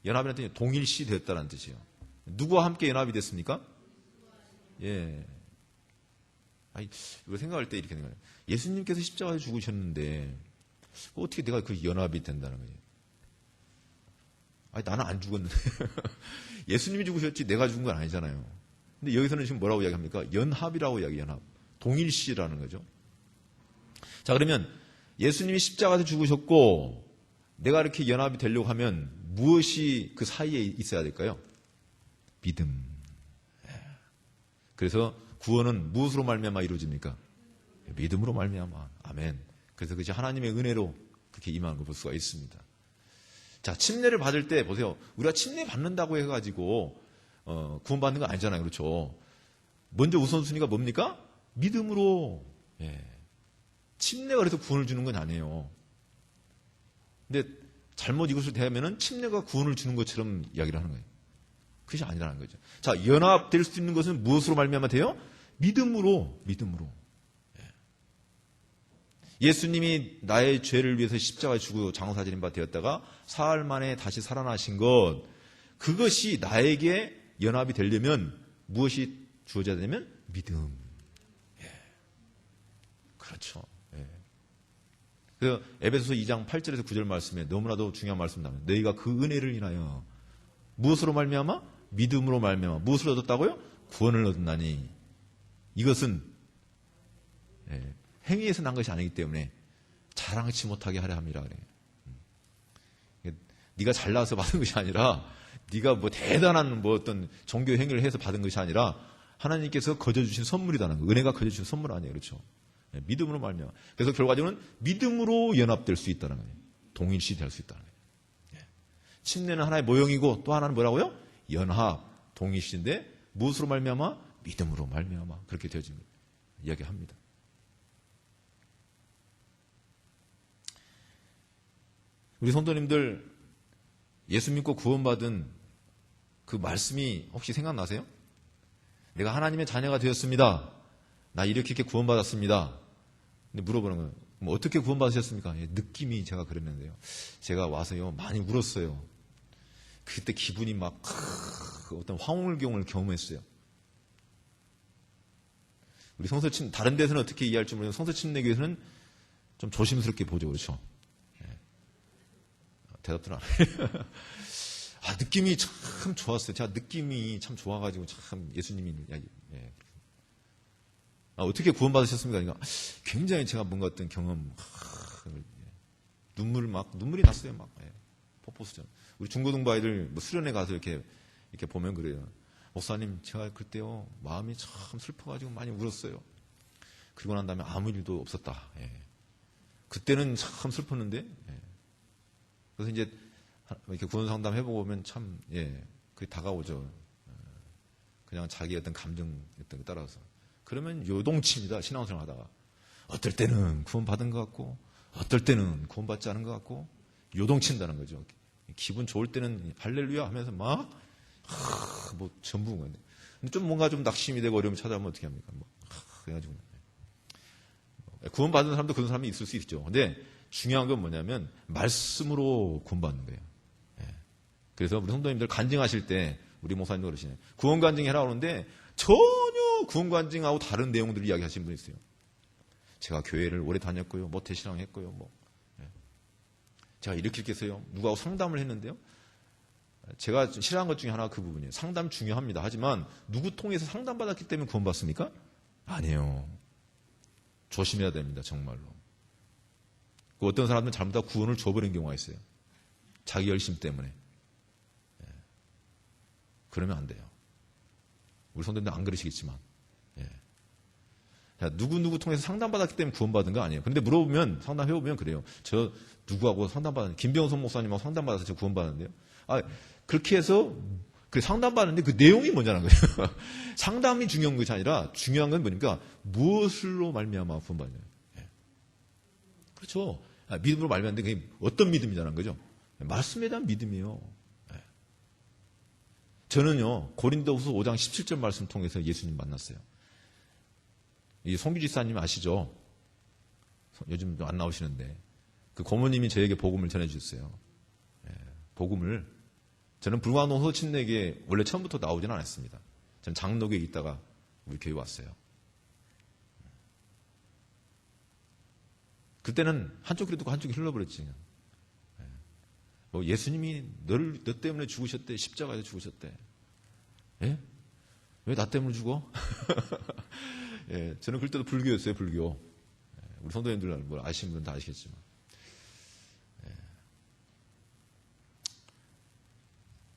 연합이라는 뜻이 동일시 되었다는 뜻이에요. 누구와 함께 연합이 됐습니까? 아니, 이거 생각할 때 이렇게 생각해요. 예수님께서 십자가에 죽으셨는데 어떻게 내가 그 연합이 된다는 거예요? 아니, 나는 안 죽었는데. 예수님이 죽으셨지 내가 죽은 건 아니잖아요. 근데 여기서는 지금 뭐라고 이야기합니까? 연합이라고 이야기, 연합. 동일시라는 거죠. 자, 그러면 예수님이 십자가에서 죽으셨고 내가 이렇게 연합이 되려고 하면 무엇이 그 사이에 있어야 될까요? 믿음. 그래서 구원은 무엇으로 말미암아 이루어집니까? 믿음으로 말미암아. 아멘. 그래서 그것이 하나님의 은혜로 그렇게 임하는 걸 볼 수가 있습니다. 자, 침례를 받을 때 보세요. 우리가 침례 받는다고 해가지고 구원받는 건 아니잖아요. 그렇죠? 먼저 우선순위가 뭡니까? 믿음으로. 침례가 그래서 구원을 주는 건 아니에요. 근데 잘못 이것을 대하면은 침례가 구원을 주는 것처럼 이야기를 하는 거예요. 그것이 아니라는 거죠. 자, 연합될 수 있는 것은 무엇으로 말미암아 돼요? 믿음으로. 예수님이 나의 죄를 위해서 십자가에 죽고 장사지는 바 되었다가 사흘 만에 다시 살아나신 것, 그것이 나에게 연합이 되려면 무엇이 주어져야 되냐면 믿음. 예. 그렇죠. 예. 그래서 에베소서 2장 8절에서 9절 말씀에 너무나도 중요한 말씀 나와요. 너희가 그 은혜를 인하여 무엇으로 말미암아? 믿음으로 말미암아. 무엇을 얻었다고요? 구원을 얻었나니. 이것은 행위에서 난 것이 아니기 때문에 자랑치 못하게 하려 함이라 그래요. 네가 잘나서 받은 것이 아니라 네가 뭐 대단한 뭐 어떤 종교 행위를 해서 받은 것이 아니라 하나님께서 거저주신 선물이라는 거. 은혜가 거저주신 선물 아니에요. 그렇죠? 믿음으로 말미암아. 그래서 결과적으로는 믿음으로 연합될 수 있다는 거예요. 동일시 될 수 있다는 거예요. 침례는 하나의 모형이고 또 하나는 뭐라고요? 연합, 동일시인데 무엇으로 말미암아? 믿음으로 말미암아. 그렇게 되어진 거예요. 이야기합니다. 우리 성도님들 예수 믿고 구원받은 그 말씀이 혹시 생각나세요? 내가 하나님의 자녀가 되었습니다. 나 이렇게 구원받았습니다. 근데 물어보는 거예요. 뭐 어떻게 구원받으셨습니까? 느낌이 제가 그랬는데요. 제가 와서요 많이 울었어요. 그때 기분이 막 어떤 황홀경을 경험했어요. 우리 성서침 다른 데서는 어떻게 이해할지 모르겠는데 성서침내교에서는 좀 조심스럽게 보죠. 그렇죠? 대답들 안 해요. 느낌이 참 좋았어요. 제가 느낌이 참 좋아가지고 참 예수님이 어떻게 구원받으셨습니까? 그러니까 굉장히 제가 뭔가 어떤 경험, 눈물이 났어요. 폭포수처럼. 우리 중고등부 아이들 뭐 수련회 가서 이렇게 보면 그래요. 목사님, 제가 그때요 마음이 참 슬퍼가지고 많이 울었어요. 그리고 난 다음에 아무 일도 없었다. 그때는 참 슬펐는데. 그래서 이제 이렇게 구원 상담 해보고 오면 참, 그게 다가오죠. 그냥 자기 어떤 감정 어떤 거 따라서. 그러면 요동칩니다. 신앙생활 하다가. 어떨 때는 구원받은 것 같고, 어떨 때는 구원받지 않은 것 같고, 요동친다는 거죠. 기분 좋을 때는 할렐루야 하면서 뭐 전부 건데. 근데 좀 뭔가 좀 낙심이 되고 어려움을 찾아오면 어떻게 합니까? 그래가지고. 구원받은 사람도 그런 사람이 있을 수 있죠. 근데 중요한 건 뭐냐면 말씀으로 구원받는 거예요. 그래서 우리 성도님들 간증하실 때 우리 목사님도 그러시네요. 구원 간증해라 오는데 전혀 구원 간증하고 다른 내용들을 이야기하시는 분이 있어요. 제가 교회를 오래 다녔고요. 모태신앙 했고요. 제가 이렇게 해서요. 누구하고 상담을 했는데요. 제가 싫어하는 것 중에 하나가 그 부분이에요. 상담 중요합니다. 하지만 누구 통해서 상담받았기 때문에 구원받습니까? 아니에요. 조심해야 됩니다. 정말로. 어떤 사람들은 잘못하고 구원을 줘버린 경우가 있어요. 자기 열심 때문에. 그러면 안 돼요. 우리 성도님들 안 그러시겠지만. 누구 통해서 상담받았기 때문에 구원받은 거 아니에요. 그런데 물어보면, 상담해보면 그래요. 저 누구하고 상담받았는데, 김병선 목사님하고 상담받아서 저 구원받았는데요. 그렇게 해서 상담받았는데 그 내용이 뭐냐는 거예요. 상담이 중요한 것이 아니라 중요한 건 뭐니까 무엇으로 말미암아 구원받느냐. 그렇죠. 믿음으로 말미암는데 그게 어떤 믿음이냐는 거죠. 말씀에 대한 믿음이에요. 저는요 고린도후서 5장 17절 말씀 통해서 예수님 만났어요. 이 송규 지사님 아시죠? 요즘 안 나오시는데 그 고모님이 저에게 복음을 전해주셨어요. 복음을 저는 불광동 서침내교에 원래 처음부터 나오지는 않았습니다. 저는 장로교에 있다가 우리 교회 왔어요. 그때는 한쪽 귀로 듣고 한쪽이 흘러버렸지. 뭐 예수님이 너 때문에 죽으셨대. 십자가에서 죽으셨대. 예? 왜 나 때문에 죽어? 저는 그때도 불교였어요. 불교. 우리 성도님들 뭐 아시는 분은 다 아시겠지만.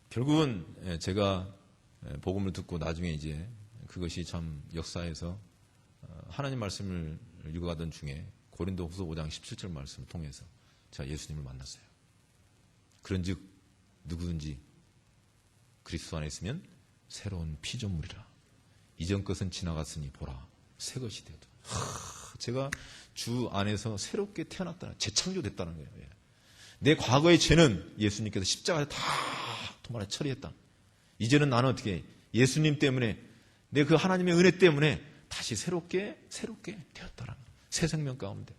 결국은 제가 복음을 듣고 나중에 이제 그것이 참 역사에서 하나님 말씀을 읽어가던 중에 고린도후서 5장 17절 말씀을 통해서 제가 예수님을 만났어요. 그런즉 누구든지 그리스도 안에 있으면 새로운 피조물이라. 이전 것은 지나갔으니 보라 새 것이 되었다. 제가 주 안에서 새롭게 태어났다는, 재창조됐다는 거예요. 내 과거의 죄는 예수님께서 십자가에 다 도말에 처리했다. 이제는 나는 어떻게 예수님 때문에 내 그 하나님의 은혜 때문에 다시 새롭게 되었다라는 새 생명 가운데.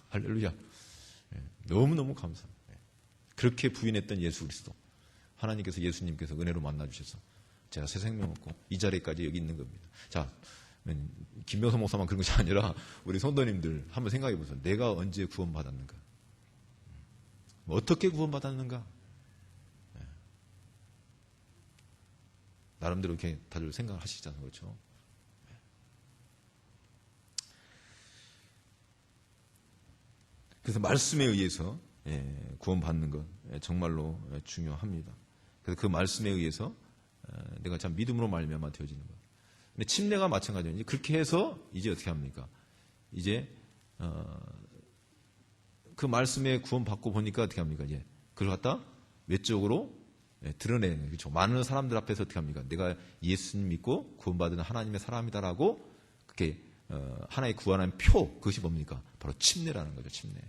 할렐루야. 너무너무 감사합니다. 그렇게 부인했던 예수 그리스도. 하나님께서 예수님께서 은혜로 만나주셔서 제가 새 생명 얻고 이 자리까지 여기 있는 겁니다. 자, 김명선 목사만 그런 것이 아니라 우리 성도님들 한번 생각해 보세요. 내가 언제 구원받았는가? 어떻게 구원받았는가? 나름대로 이렇게 다들 생각을 하시잖아요. 그렇죠? 그래서 말씀에 의해서 구원받는 것 정말로 중요합니다. 그래서 그 말씀에 의해서 내가 참 믿음으로 말미암아 되어지는 것. 근데 침례가 마찬가지예요. 그렇게 해서 이제 어떻게 합니까? 이제 그 말씀에 구원받고 보니까 어떻게 합니까? 이제 그걸 갖다 외적으로 드러내는, 그렇죠? 많은 사람들 앞에서 어떻게 합니까? 내가 예수님 믿고 구원받은 하나님의 사람이다라고 그렇게 하나의 구원한 표, 그것이 뭡니까? 바로 침례라는 거죠. 침례.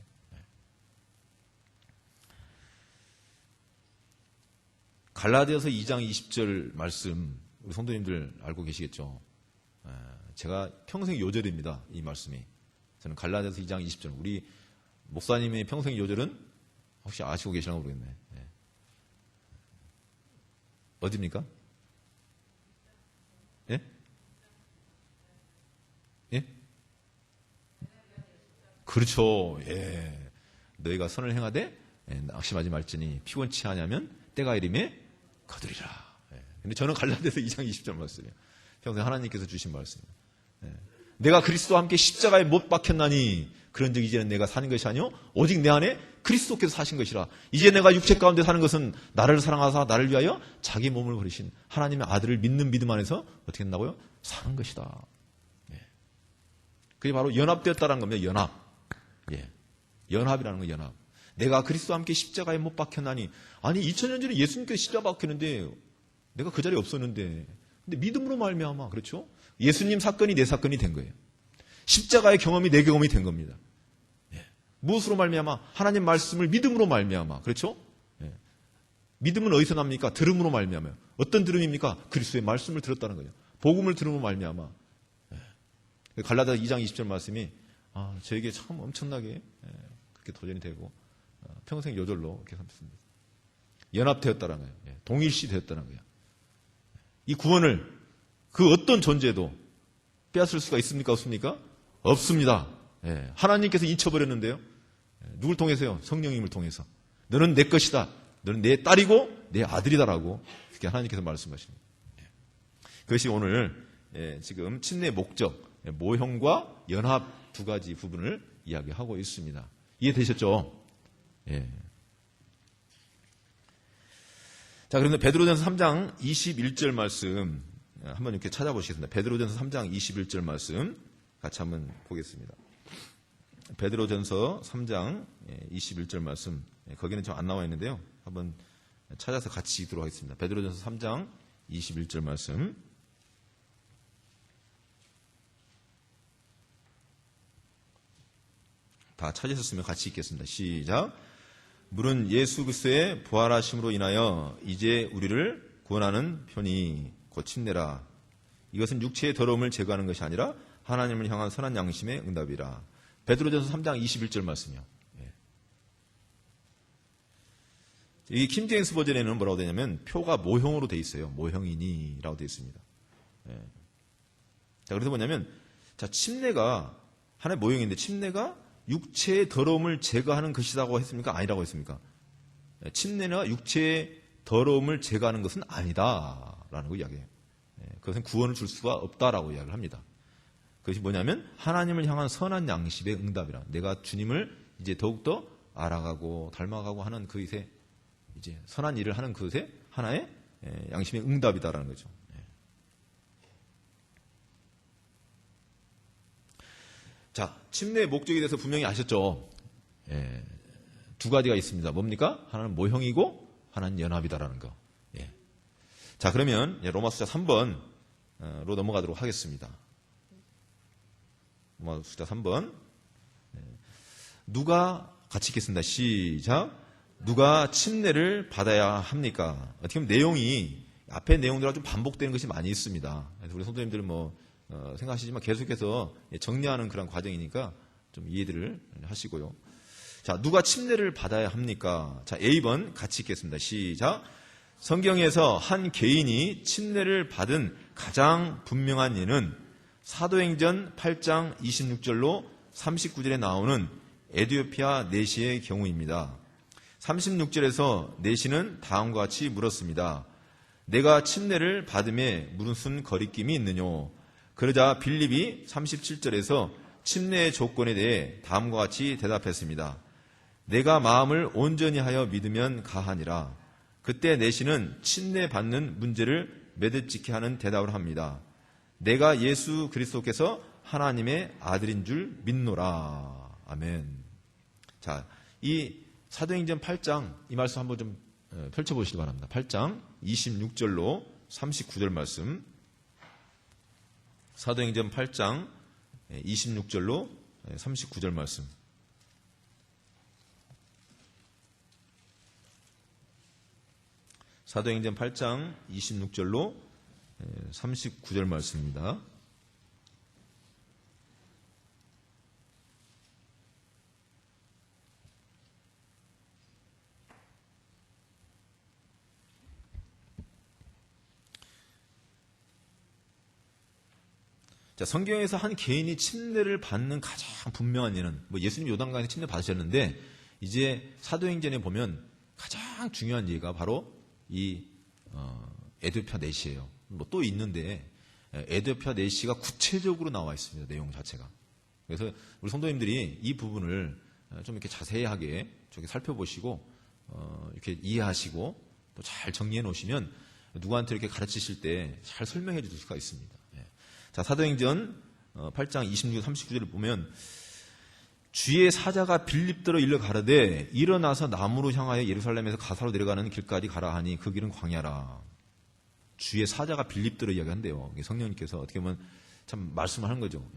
갈라디아서 2장 20절 말씀 우리 성도님들 알고 계시겠죠? 제가 평생 요절입니다. 이 말씀이. 저는 갈라디아서 2장 20절. 우리 목사님의 평생 요절은 혹시 아시고 계시나 모르겠네. 어디입니까? 예? 예? 그렇죠. 예. 너희가 선을 행하되 낙심하지 말지니 피곤치 하냐면 때가 이름에 거두리라. 예. 근데 저는 갈라디아서 2장 20절 말씀이에요. 평생 하나님께서 주신 말씀이에요. 예. 내가 그리스도와 함께 십자가에 못 박혔나니 그런즉 이제는 내가 사는 것이 아니요 오직 내 안에 그리스도께서 사신 것이라. 이제 내가 육체 가운데 사는 것은 나를 사랑하사 나를 위하여 자기 몸을 버리신 하나님의 아들을 믿는 믿음 안에서 어떻게 된다고요? 사는 것이다. 예. 그게 바로 연합되었다는 겁니다. 연합. 예. 연합이라는 거 연합. 내가 그리스도와 함께 십자가에 못 박혔나니. 아니 2000년 전에 예수님께서 십자가 박혔는데 내가 그 자리에 없었는데 근데 믿음으로 말미암아. 그렇죠? 예수님 사건이 내 사건이 된 거예요. 십자가의 경험이 내 경험이 된 겁니다. 예. 무엇으로 말미암아? 하나님 말씀을 믿음으로 말미암아. 그렇죠? 예. 믿음은 어디서 납니까? 들음으로 말미암아요. 어떤 들음입니까? 그리스도의 말씀을 들었다는 거죠. 복음을 들음으로 말미암아. 예. 갈라디아 2장 20절 말씀이 저에게 참 엄청나게 그렇게 도전이 되고 평생 요절로 이렇게 삼습니다. 연합되었다는 거예요. 예. 동일시 되었다는 거예요. 이 구원을 그 어떤 존재도 빼앗을 수가 있습니까? 없습니까? 없습니다. 예. 하나님께서 잊혀버렸는데요. 예. 누굴 통해서요? 성령님을 통해서. 너는 내 것이다. 너는 내 딸이고 내 아들이다라고 그렇게 하나님께서 말씀하십니다. 예. 그것이 오늘 지금 침례의 목적, 모형과 연합 두 가지 부분을 이야기하고 있습니다. 이해되셨죠? 예. 자, 그런데 베드로전서 3장 21절 말씀 한번 이렇게 찾아보시겠습니다. 베드로전서 3장 21절 말씀 같이 한번 보겠습니다. 베드로전서 3장 21절 말씀 거기는 좀 안 나와 있는데요. 한번 찾아서 같이 읽도록 하겠습니다. 베드로전서 3장 21절 말씀 다 찾으셨으면 같이 읽겠습니다. 시작. 물은 예수 그리스도의 부활하심으로 인하여 이제 우리를 구원하는 편이 곧 침례라. 이것은 육체의 더러움을 제거하는 것이 아니라 하나님을 향한 선한 양심의 응답이라. 베드로전서 3장 21절 말씀이요. 예. 이 킹제임스 버전에는 뭐라고 되냐면 표가 모형으로 돼 있어요. 모형이니라고 되어 있습니다. 예. 자, 그래서 뭐냐면 자, 침례가 하나의 모형인데 침례가 육체의 더러움을 제거하는 것이라고 했습니까? 아니라고 했습니까? 침례나 육체의 더러움을 제거하는 것은 아니다라는 거 이야기해요. 그것은 구원을 줄 수가 없다라고 이야기를 합니다. 그것이 뭐냐면 하나님을 향한 선한 양심의 응답이라. 내가 주님을 이제 더욱더 알아가고 닮아가고 하는 그것에 이제 선한 일을 하는 그것에 하나의 양심의 응답이다라는 거죠. 자, 침례의 목적에 대해서 분명히 아셨죠? 예, 두 가지가 있습니다. 뭡니까? 하나는 모형이고 하나는 연합이다라는 거. 예. 자, 그러면 로마서 3번로 넘어가도록 하겠습니다. 로마서 3번. 누가 같이 읽겠습니다. 시작. 누가 침례를 받아야 합니까? 어떻게 보면 내용이 앞에 내용들과 좀 반복되는 것이 많이 있습니다. 그래서 우리 성도님들 생각하시지만 계속해서 정리하는 그런 과정이니까 좀 이해들을 하시고요. 자, 누가 침례를 받아야 합니까? 자, A번 같이 읽겠습니다. 시작. 성경에서 한 개인이 침례를 받은 가장 분명한 예는 사도행전 8장 26절로 39절에 나오는 에티오피아 내시의 경우입니다. 36절에서 내시는 다음과 같이 물었습니다. 내가 침례를 받음에 무슨 거리낌이 있느뇨? 그러자 빌립이 37절에서 침례의 조건에 대해 다음과 같이 대답했습니다. 내가 마음을 온전히 하여 믿으면 가하니라. 그때 내시는 침례 받는 문제를 매듭짓게 하는 대답을 합니다. 내가 예수 그리스도께서 하나님의 아들인 줄 믿노라. 아멘. 자, 이 사도행전 8장 이 말씀 한번 좀 펼쳐보시기 바랍니다. 8장 26절로 39절 말씀. 사도행전 8장 26절로 39절 말씀. 사도행전 8장 26절로 39절 말씀입니다. 자, 성경에서 한 개인이 침례를 받는 가장 분명한 예는, 예수님 요단강에서 침례 받으셨는데, 이제 사도행전에 보면 가장 중요한 예가 바로 이 에티오피아 내시예요. 또 있는데 에티오피아 내시가 구체적으로 나와 있습니다. 내용 자체가. 그래서 우리 성도님들이 이 부분을 좀 이렇게 자세하게 살펴보시고 이렇게 이해하시고 또 잘 정리해 놓으시면 누구한테 이렇게 가르치실 때 잘 설명해 주실 수가 있습니다. 자, 사도행전 8장 26, 39절을 보면 주의 사자가 빌립더러 일러 가르되 일어나서 남으로 향하여 예루살렘에서 가사로 내려가는 길까지 가라 하니 그 길은 광야라. 주의 사자가 빌립더러 이야기한대요. 성령님께서 어떻게 보면 참 말씀을 하는 거죠.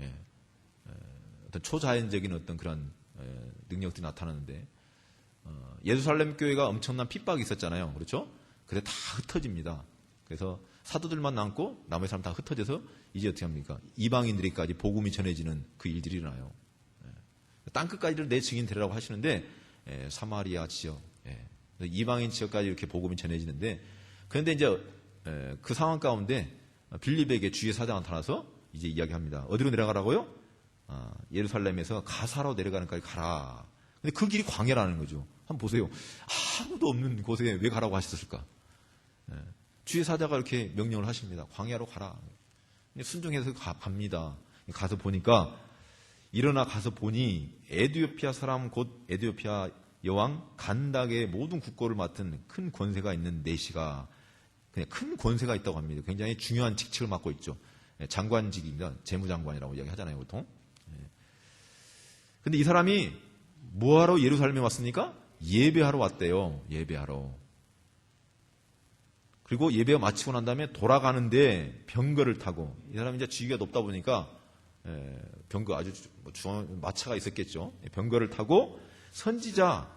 어떤 초자연적인 어떤 그런 능력들이 나타나는데 예루살렘 교회가 엄청난 핍박이 있었잖아요. 그렇죠? 그래서 다 흩어집니다. 그래서 사도들만 남고 나머지 사람 다 흩어져서 이제 어떻게 합니까? 이방인들에게까지 복음이 전해지는 그 일들이 일어나요. 땅끝까지를 내 증인 되라고 하시는데 사마리아 지역, 이방인 지역까지 이렇게 복음이 전해지는데 그런데 이제 그 상황 가운데 빌립에게 주의 사자가 나타나서 이제 이야기합니다. 어디로 내려가라고요? 예루살렘에서 가사로 내려가는 데까지 가라. 근데 그 길이 광야라는 거죠. 한번 보세요. 아무도 없는 곳에 왜 가라고 하셨을까? 주의 사자가 이렇게 명령을 하십니다. 광야로 가라. 순종해서 갑니다. 가서 보니까 일어나 가서 보니 에티오피아 사람 곧 에티오피아 여왕 간닥의 모든 국고를 맡은 큰 권세가 있는 내시가 그냥 큰 권세가 있다고 합니다. 굉장히 중요한 직책을 맡고 있죠. 장관직입니다. 재무장관이라고 이야기하잖아요, 보통. 근데 이 사람이 뭐하러 예루살렘에 왔습니까? 예배하러 왔대요. 예배하러. 그리고 예배가 마치고 난 다음에 돌아가는데 병거를 타고 이 사람이 이제 지위가 높다 보니까 병거 아주 마차가 있었겠죠. 병거를 타고 선지자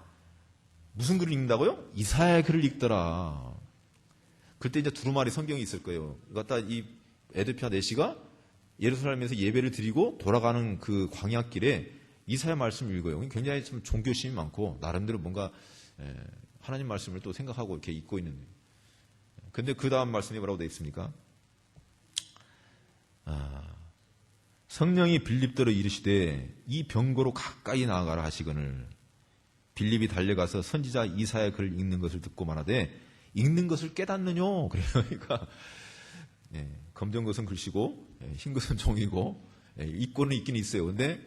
무슨 글을 읽는다고요? 이사야의 글을 읽더라. 그때 이제 두루마리 성경이 있을 거예요. 갖다 이 에티오피아 내시가 예루살렘에서 예배를 드리고 돌아가는 그 광야길에 이사야 말씀을 읽어요. 굉장히 좀 종교심이 많고 나름대로 뭔가 하나님 말씀을 또 생각하고 이렇게 읽고 있는. 근데 그 다음 말씀이 뭐라고 되어 있습니까? 성령이 빌립더러 이르시되 이 병거로 가까이 나아가라 하시거늘 빌립이 달려가서 선지자 이사야 글을 읽는 것을 듣고 말하되 읽는 것을 깨닫느뇨? 그러니까 검정 것은 글씨고 흰 것은 종이고 읽고는 있긴 있어요. 근데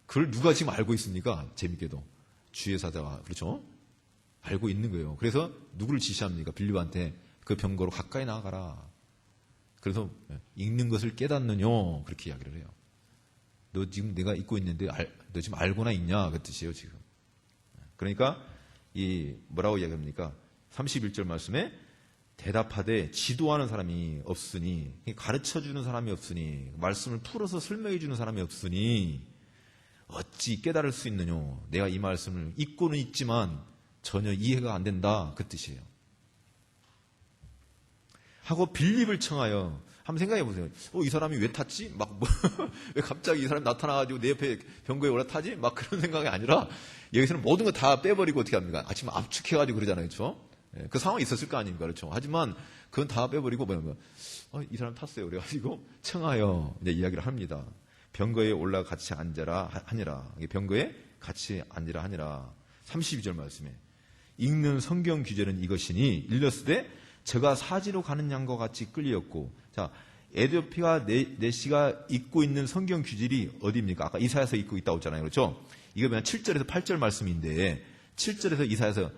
그걸 누가 지금 알고 있습니까? 재밌게도 주의 사자가 그렇죠? 알고 있는 거예요. 그래서 누구를 지시합니까? 빌립한테 그 병거로 가까이 나아가라. 그래서 읽는 것을 깨닫느뇨? 그렇게 이야기를 해요. 너 지금 내가 읽고 있는데 너 지금 알고나 있냐? 그 뜻이에요, 지금. 그러니까 이 뭐라고 이야기합니까? 31절 말씀에 대답하되 지도하는 사람이 없으니 가르쳐주는 사람이 없으니 말씀을 풀어서 설명해주는 사람이 없으니 어찌 깨달을 수 있느뇨? 내가 이 말씀을 읽고는 있지만 전혀 이해가 안 된다. 그 뜻이에요. 하고 빌립을 청하여 한번 생각해 보세요. 이 사람이 왜 탔지? 막, 왜 갑자기 이 사람이 나타나가지고 내 옆에 병거에 올라타지? 막 그런 생각이 아니라, 여기서는 모든 거 다 빼버리고 어떻게 합니까? 아침 압축해가지고 그러잖아요. 그렇죠? 그 상황이 있었을 거 아닙니까? 그렇죠? 하지만, 그건 다 빼버리고, 이 사람 탔어요. 그래가지고, 청하여, 이제 이야기를 합니다. 병거에 올라 같이 앉아라 하니라. 병거에 같이 앉으라 하니라. 32절 말씀에. 읽는 성경 규제는 이것이니, 일렀으되, 저가 사지로 가는 양과 같이 끌렸고, 자, 에디오피아 내시가 읽고 있는 성경 규절이 어디입니까? 아까 이사야서 읽고 있다고 했잖아요. 그렇죠? 이거 그냥 7절에서 8절 말씀인데, 7절에서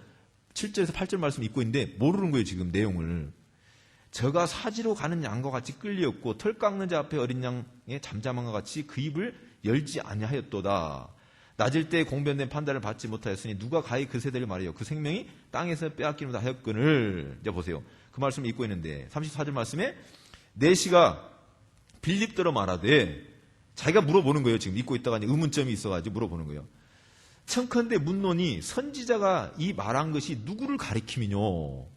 8절 말씀 읽고 있는데, 모르는 거예요, 지금 내용을. 저가 사지로 가는 양과 같이 끌렸고, 털 깎는 자 앞에 어린 양의 잠잠함과 같이 그 입을 열지 아니하였도다. 낮을 때 공변된 판단을 받지 못하였으니 누가 가히 그 세대를 말이요. 그 생명이 땅에서 빼앗기는다 하였거늘. 이제 보세요. 그 말씀을 읽고 있는데 34절 말씀에 내시가 빌립더러 말하되 자기가 물어보는 거예요. 지금 읽고 있다가 의문점이 있어가지고 물어보는 거예요. 청컨대 묻노니 선지자가 이 말한 것이 누구를 가리킴이뇨?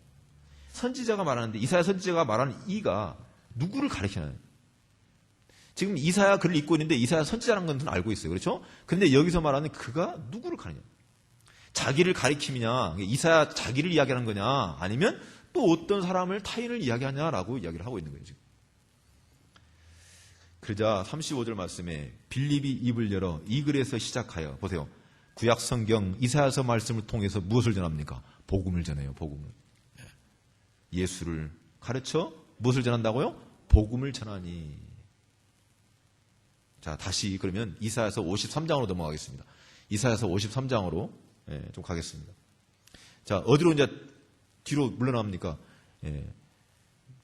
선지자가 말하는데 이사야 선지자가 말하는 이가 누구를 가리키나요? 지금 이사야 글을 읽고 있는데 이사야 선지자라는 건 알고 있어요. 그렇죠? 근데 여기서 말하는 그가 누구를 가리냐? 자기를 가리킴이냐? 이사야 자기를 이야기하는 거냐? 아니면 또 어떤 사람을 타인을 이야기하냐라고 이야기를 하고 있는 거예요. 지금. 그러자 35절 말씀에 빌립이 입을 열어 이 글에서 시작하여 보세요. 구약 성경 이사야서 말씀을 통해서 무엇을 전합니까? 복음을 전해요. 복음을. 예수를 가르쳐 무엇을 전한다고요? 복음을 전하니. 자, 다시 그러면 이사야서 53장으로 넘어가겠습니다. 이사야서 53장으로 좀 가겠습니다. 자, 어디로 이제 뒤로 물러납니까?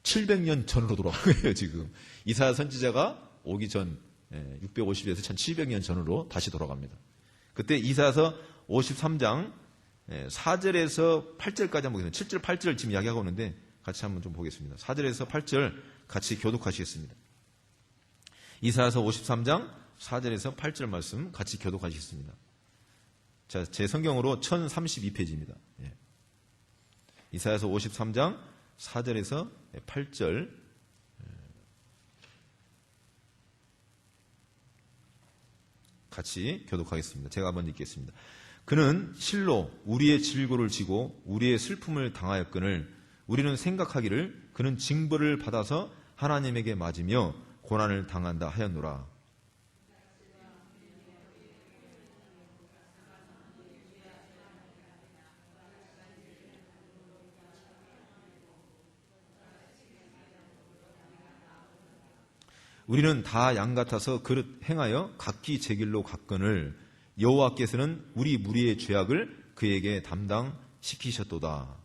700년 전으로 돌아가는 거예요, 지금. 이사야 선지자가 오기 전 650에서 1700년 전으로 다시 돌아갑니다. 그때 이사야서 53장 4절에서 8절까지 한번 보겠습니다. 7절, 8절 지금 이야기하고 있는데 같이 한번 좀 보겠습니다. 4절에서 8절 같이 교독하시겠습니다. 이사야서 53장 4절에서 8절 말씀 같이 교독하시겠습니다. 자, 제 성경으로 1032페이지입니다. 이사야서 53장 4절에서 8절 같이 교독하겠습니다. 제가 한번 읽겠습니다. 그는 실로 우리의 질고를 지고 우리의 슬픔을 당하였거늘 우리는 생각하기를 그는 징벌을 받아서 하나님에게 맞으며 고난을 당한다 하였노라. 우리는 다 양 같아서 그릇 행하여 각기 제 길로 갔거늘 여호와께서는 우리 무리의 죄악을 그에게 담당시키셨도다.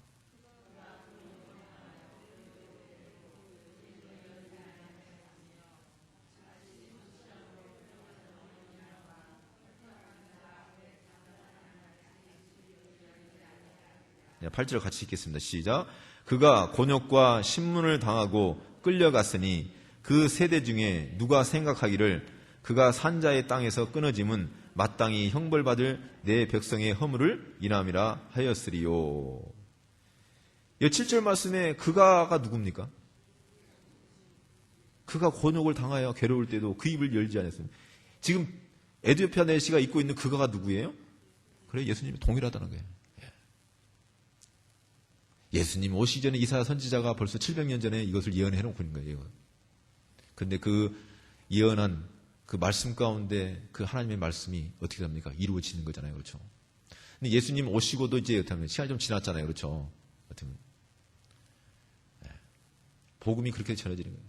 네, 8절 같이 읽겠습니다. 시작. 그가 곤욕과 신문을 당하고 끌려갔으니 그 세대 중에 누가 생각하기를 그가 산자의 땅에서 끊어짐은 마땅히 형벌받을 내 백성의 허물을 인함이라 하였으리요. 이 7절 말씀에 그가가 누굽니까? 그가 곤욕을 당하여 괴로울 때도 그 입을 열지 않았습니다. 지금 에디오피아 내시가 입고 있는 그가가 누구예요? 그래, 예수님이 동일하다는 거예요. 예수님 오시기 전에 이사야 선지자가 벌써 700년 전에 이것을 예언해 놓고 있는 거예요. 근데 그 예언한 그 말씀 가운데 그 하나님의 말씀이 어떻게 됩니까? 이루어지는 거잖아요. 그렇죠? 근데 예수님 오시고도 이제 어떻게 하면 시간이 좀 지났잖아요. 그렇죠? 어떻게 복음이 그렇게 전해지는 거예요.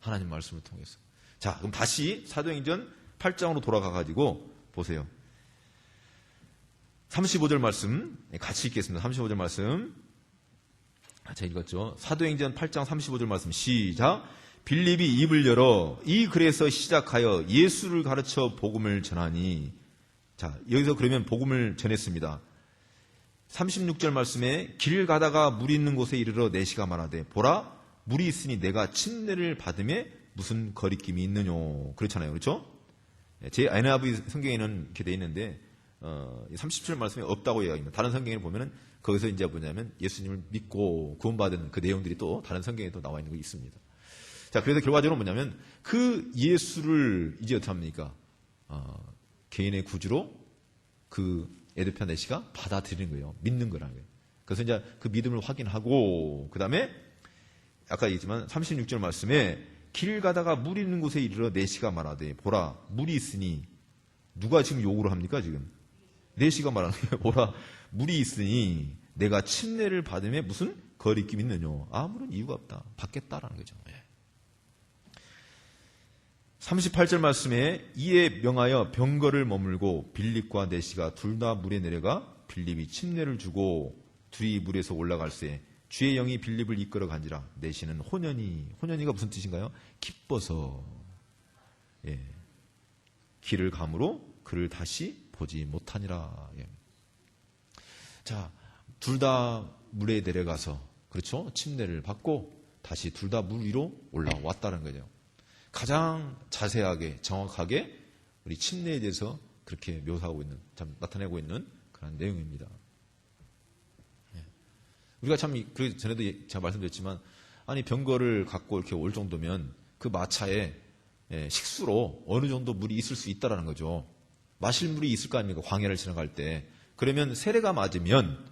하나님 말씀을 통해서. 자, 그럼 다시 사도행전 8장으로 돌아가가지고 보세요. 35절 말씀 같이 읽겠습니다. 35절 말씀 제가 읽었죠. 사도행전 8장 35절 말씀 시작. 빌립이 입을 열어 이 글에서 시작하여 예수를 가르쳐 복음을 전하니. 자, 여기서 그러면 복음을 전했습니다. 36절 말씀에 길 가다가 물 있는 곳에 이르러 내시가 말하되 보라 물이 있으니 내가 침례를 받음에 무슨 거리낌이 있느뇨. 그렇잖아요. 그렇죠? 제 NIV 성경에는 이렇게 돼 있는데 37절 말씀에 없다고 이야기합니다. 다른 성경에 보면은 거기서 이제 뭐냐면 예수님을 믿고 구원받은 그 내용들이 또 다른 성경에 또 나와 있는 거 있습니다. 자, 그래서 결과적으로 뭐냐면 그 예수를 이제 어떻게 합니까? 개인의 구주로 그 에드피아 내시가 받아들이는 거예요. 믿는 거라는 거예요. 그래서 이제 그 믿음을 확인하고 그 다음에 아까 얘기했지만 36절 말씀에 길 가다가 물 있는 곳에 이르러 내시가 말하되 보라 물이 있으니 누가 지금 요구를 합니까 지금? 내시가 말하는 거예요. 보라 물이 있으니 내가 침례를 받음에 무슨 거리낌이 있느냐. 아무런 이유가 없다. 받겠다라는 거죠. 38절 말씀에 이에 명하여 병거를 머물고 빌립과 내시가 둘 다 물에 내려가 빌립이 침례를 주고 둘이 물에서 올라갈새 주의 영이 빌립을 이끌어 간지라. 내시는 호년이가 무슨 뜻인가요? 기뻐서 길을 감으로 그를 다시 보지 못하니라. 자, 둘 다 물에 내려가서 그렇죠? 침례를 받고 다시 둘 다 물 위로 올라왔다는 거죠. 가장 자세하게 정확하게 우리 침례에 대해서 그렇게 묘사하고 있는, 참 나타내고 있는 그런 내용입니다. 우리가 참 그 전에도 제가 말씀드렸지만 아니 병거를 갖고 이렇게 올 정도면 그 마차에 식수로 어느 정도 물이 있을 수 있다라는 거죠. 마실 물이 있을 거 아닙니까? 광야를 지나갈 때. 그러면 세례가 맞으면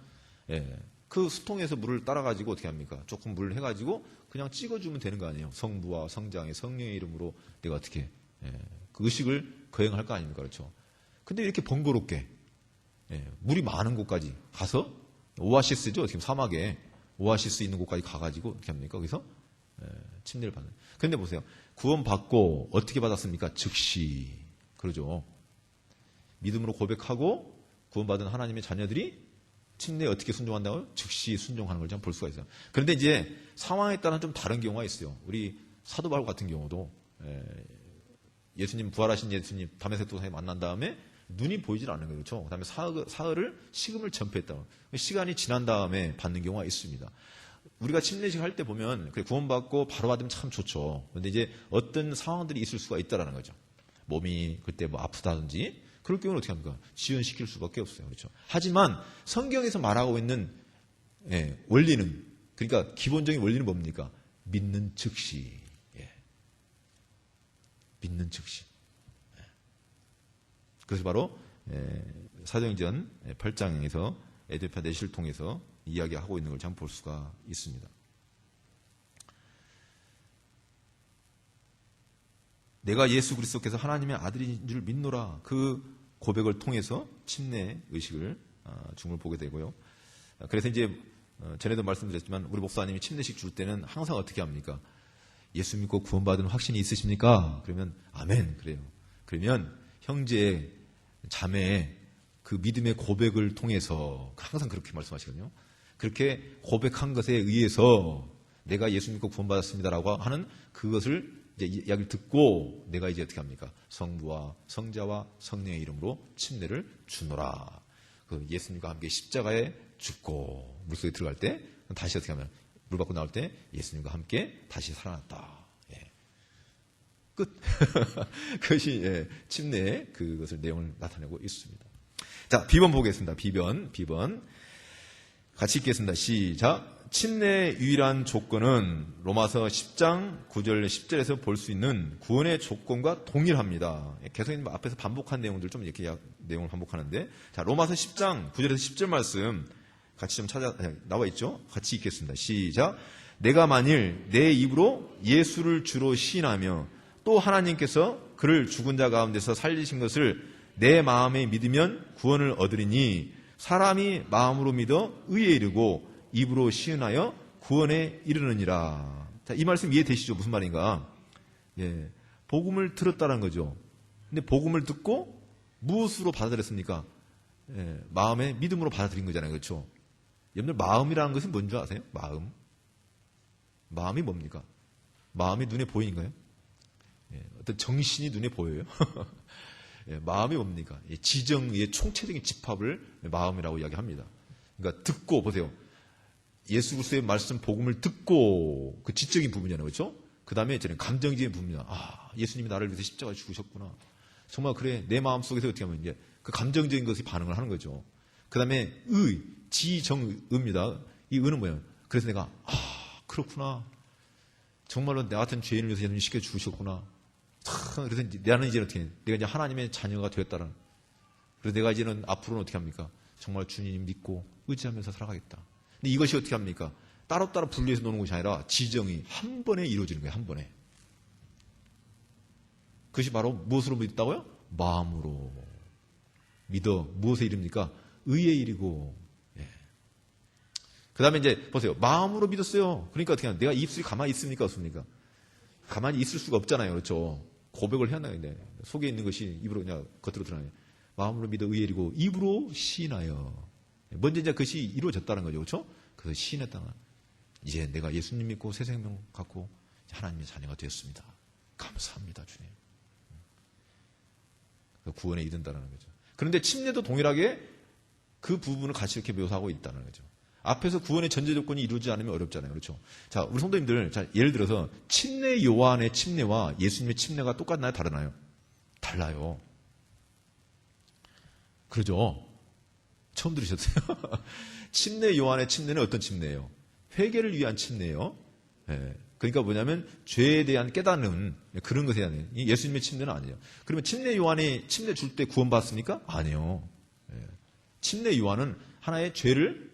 그 수통에서 물을 따라가지고 어떻게 합니까? 조금 물을 해가지고 그냥 찍어주면 되는 거 아니에요? 성부와 성장의 성령의 이름으로 내가 어떻게 그 의식을 거행할 거 아닙니까? 그렇죠? 근데 이렇게 번거롭게 물이 많은 곳까지 가서 오아시스죠? 어떻게 사막에 오아시스 있는 곳까지 가가지고 어떻게 합니까? 거기서 침례를 받는. 근데 보세요. 구원받고 어떻게 받았습니까? 즉시. 그러죠. 믿음으로 고백하고 구원받은 하나님의 자녀들이 침례에 어떻게 순종한다고요? 즉시 순종하는 걸 좀 볼 수가 있어요. 그런데 이제 상황에 따라 좀 다른 경우가 있어요. 우리 사도 바울 같은 경우도 예수님 부활하신 예수님 다메섹 도상에 만난 다음에 눈이 보이질 않는 거예요. 그렇죠? 그다음에 사흘을 식음을 전폐했다. 시간이 지난 다음에 받는 경우가 있습니다. 우리가 침례식 할 때 보면 구원받고 바로 받으면 참 좋죠. 그런데 이제 어떤 상황들이 있을 수가 있다라는 거죠. 몸이 그때 뭐 아프다든지 그럴 경우는 어떻게 합니까? 지연시킬 수밖에 없어요. 그렇죠? 하지만 성경에서 말하고 있는 원리는, 그러니까 기본적인 원리는 뭡니까? 믿는 즉시. 믿는 즉시. 그것이 바로 사도행전 8장에서 에드피아 내시를 통해서 이야기하고 있는 걸 참 볼 수가 있습니다. 내가 예수 그리스도께서 하나님의 아들인 줄 믿노라. 그 고백을 통해서 침례 의식을 중을 보게 되고요. 그래서 이제 전에도 말씀드렸지만 우리 목사님이 침례식 줄 때는 항상 어떻게 합니까? 예수 믿고 구원받은 확신이 있으십니까? 그러면 아멘 그래요. 그러면 형제, 자매의 그 믿음의 고백을 통해서 항상 그렇게 말씀하시거든요. 그렇게 고백한 것에 의해서 내가 예수 믿고 구원받았습니다라고 하는 그것을 이제 이야기를 듣고 내가 이제 어떻게 합니까? 성부와 성자와 성령의 이름으로 침례를 주노라. 그 예수님과 함께 십자가에 죽고 물속에 들어갈 때 다시 어떻게 하면 물 밖으로 나올 때 예수님과 함께 다시 살아났다. 끝. 그것이 침례의 그것을 내용을 나타내고 있습니다. 자, 비번 보겠습니다. 비번. 같이 읽겠습니다. 시작. 침례의 유일한 조건은 로마서 10장 9절 10절에서 볼 수 있는 구원의 조건과 동일합니다. 계속 앞에서 반복한 내용들 좀 이렇게 내용을 반복하는데, 자, 로마서 10장 9절에서 10절 말씀 같이 좀 나와 있죠? 같이 읽겠습니다. 시작. 내가 만일 내 입으로 예수를 주로 시인하며 또 하나님께서 그를 죽은 자 가운데서 살리신 것을 내 마음에 믿으면 구원을 얻으리니 사람이 마음으로 믿어 의에 이르고 입으로 시인하여 구원에 이르느니라. 자, 이 말씀 이해되시죠? 무슨 말인가? 복음을 들었다는 거죠. 근데 복음을 듣고 무엇으로 받아들였습니까? 마음에 믿음으로 받아들인 거잖아요. 그렇죠? 여러분들 마음이라는 것은 뭔지 아세요? 마음이 뭡니까? 마음이 눈에 보이는가요? 어떤 정신이 눈에 보여요? 마음이 뭡니까? 지정의 총체적인 집합을 마음이라고 이야기합니다. 그러니까 듣고 보세요. 예수 그리스도의 말씀 복음을 듣고 그 지적인 부분이잖아요. 그렇죠? 그 다음에 저는 감정적인 부분이다. 아, 예수님이 나를 위해서 십자가에 죽으셨구나. 정말 그래. 내 마음속에서 어떻게 하면 이제 그 감정적인 것에 반응을 하는 거죠. 그 다음에 지정의입니다. 이 의는 뭐예요? 그래서 내가 그렇구나. 정말로 나 같은 죄인을 위해서 예수님 시켜 주셨구나. 그래서 나는 이제 어떻게 해? 내가 이제 하나님의 자녀가 되었다는. 그래서 내가 이제는 앞으로는 어떻게 합니까? 정말 주님 믿고 의지하면서 살아가겠다. 근데 이것이 어떻게 합니까? 따로따로 분리해서 노는 것이 아니라 지정이 한 번에 이루어지는 거예요. 한 번에. 그것이 바로 무엇으로 믿었다고요? 마음으로 믿어. 무엇의 일입니까? 의의 일이고. 예. 그 다음에 이제 보세요. 마음으로 믿었어요. 그러니까 어떻게 하냐? 내가 입술이 가만히 있습니까? 없습니까? 가만히 있을 수가 없잖아요. 그렇죠? 고백을 해야 하는데 속에 있는 것이 입으로 그냥 겉으로 드러나요. 마음으로 믿어 의의 일이고 입으로 시인하여. 먼저 이제 그것이 이루어졌다는 거죠. 그렇죠? 그래서 시인했다는 이제 내가 예수님 믿고 새 생명 갖고 하나님의 자녀가 되었습니다. 감사합니다, 주님. 구원에 이른다는 거죠. 그런데 침례도 동일하게 그 부분을 같이 이렇게 묘사하고 있다는 거죠. 앞에서 구원의 전제 조건이 이루어지지 않으면 어렵잖아요. 그렇죠? 자, 우리 성도님들, 자, 예를 들어서 침례 요한의 침례와 예수님의 침례가 똑같나요? 다르나요? 달라요. 그러죠? 처음 들으셨어요? 침례 요한의 침례는 어떤 침례예요? 회개를 위한 침례예요. 예. 그러니까 뭐냐면 죄에 대한 깨닫는 그런 것에 대한 예수님의 침례는 아니에요. 그러면 침례 요한이 침례 줄 때 구원받습니까? 아니요. 예. 침례 요한은 하나의 죄를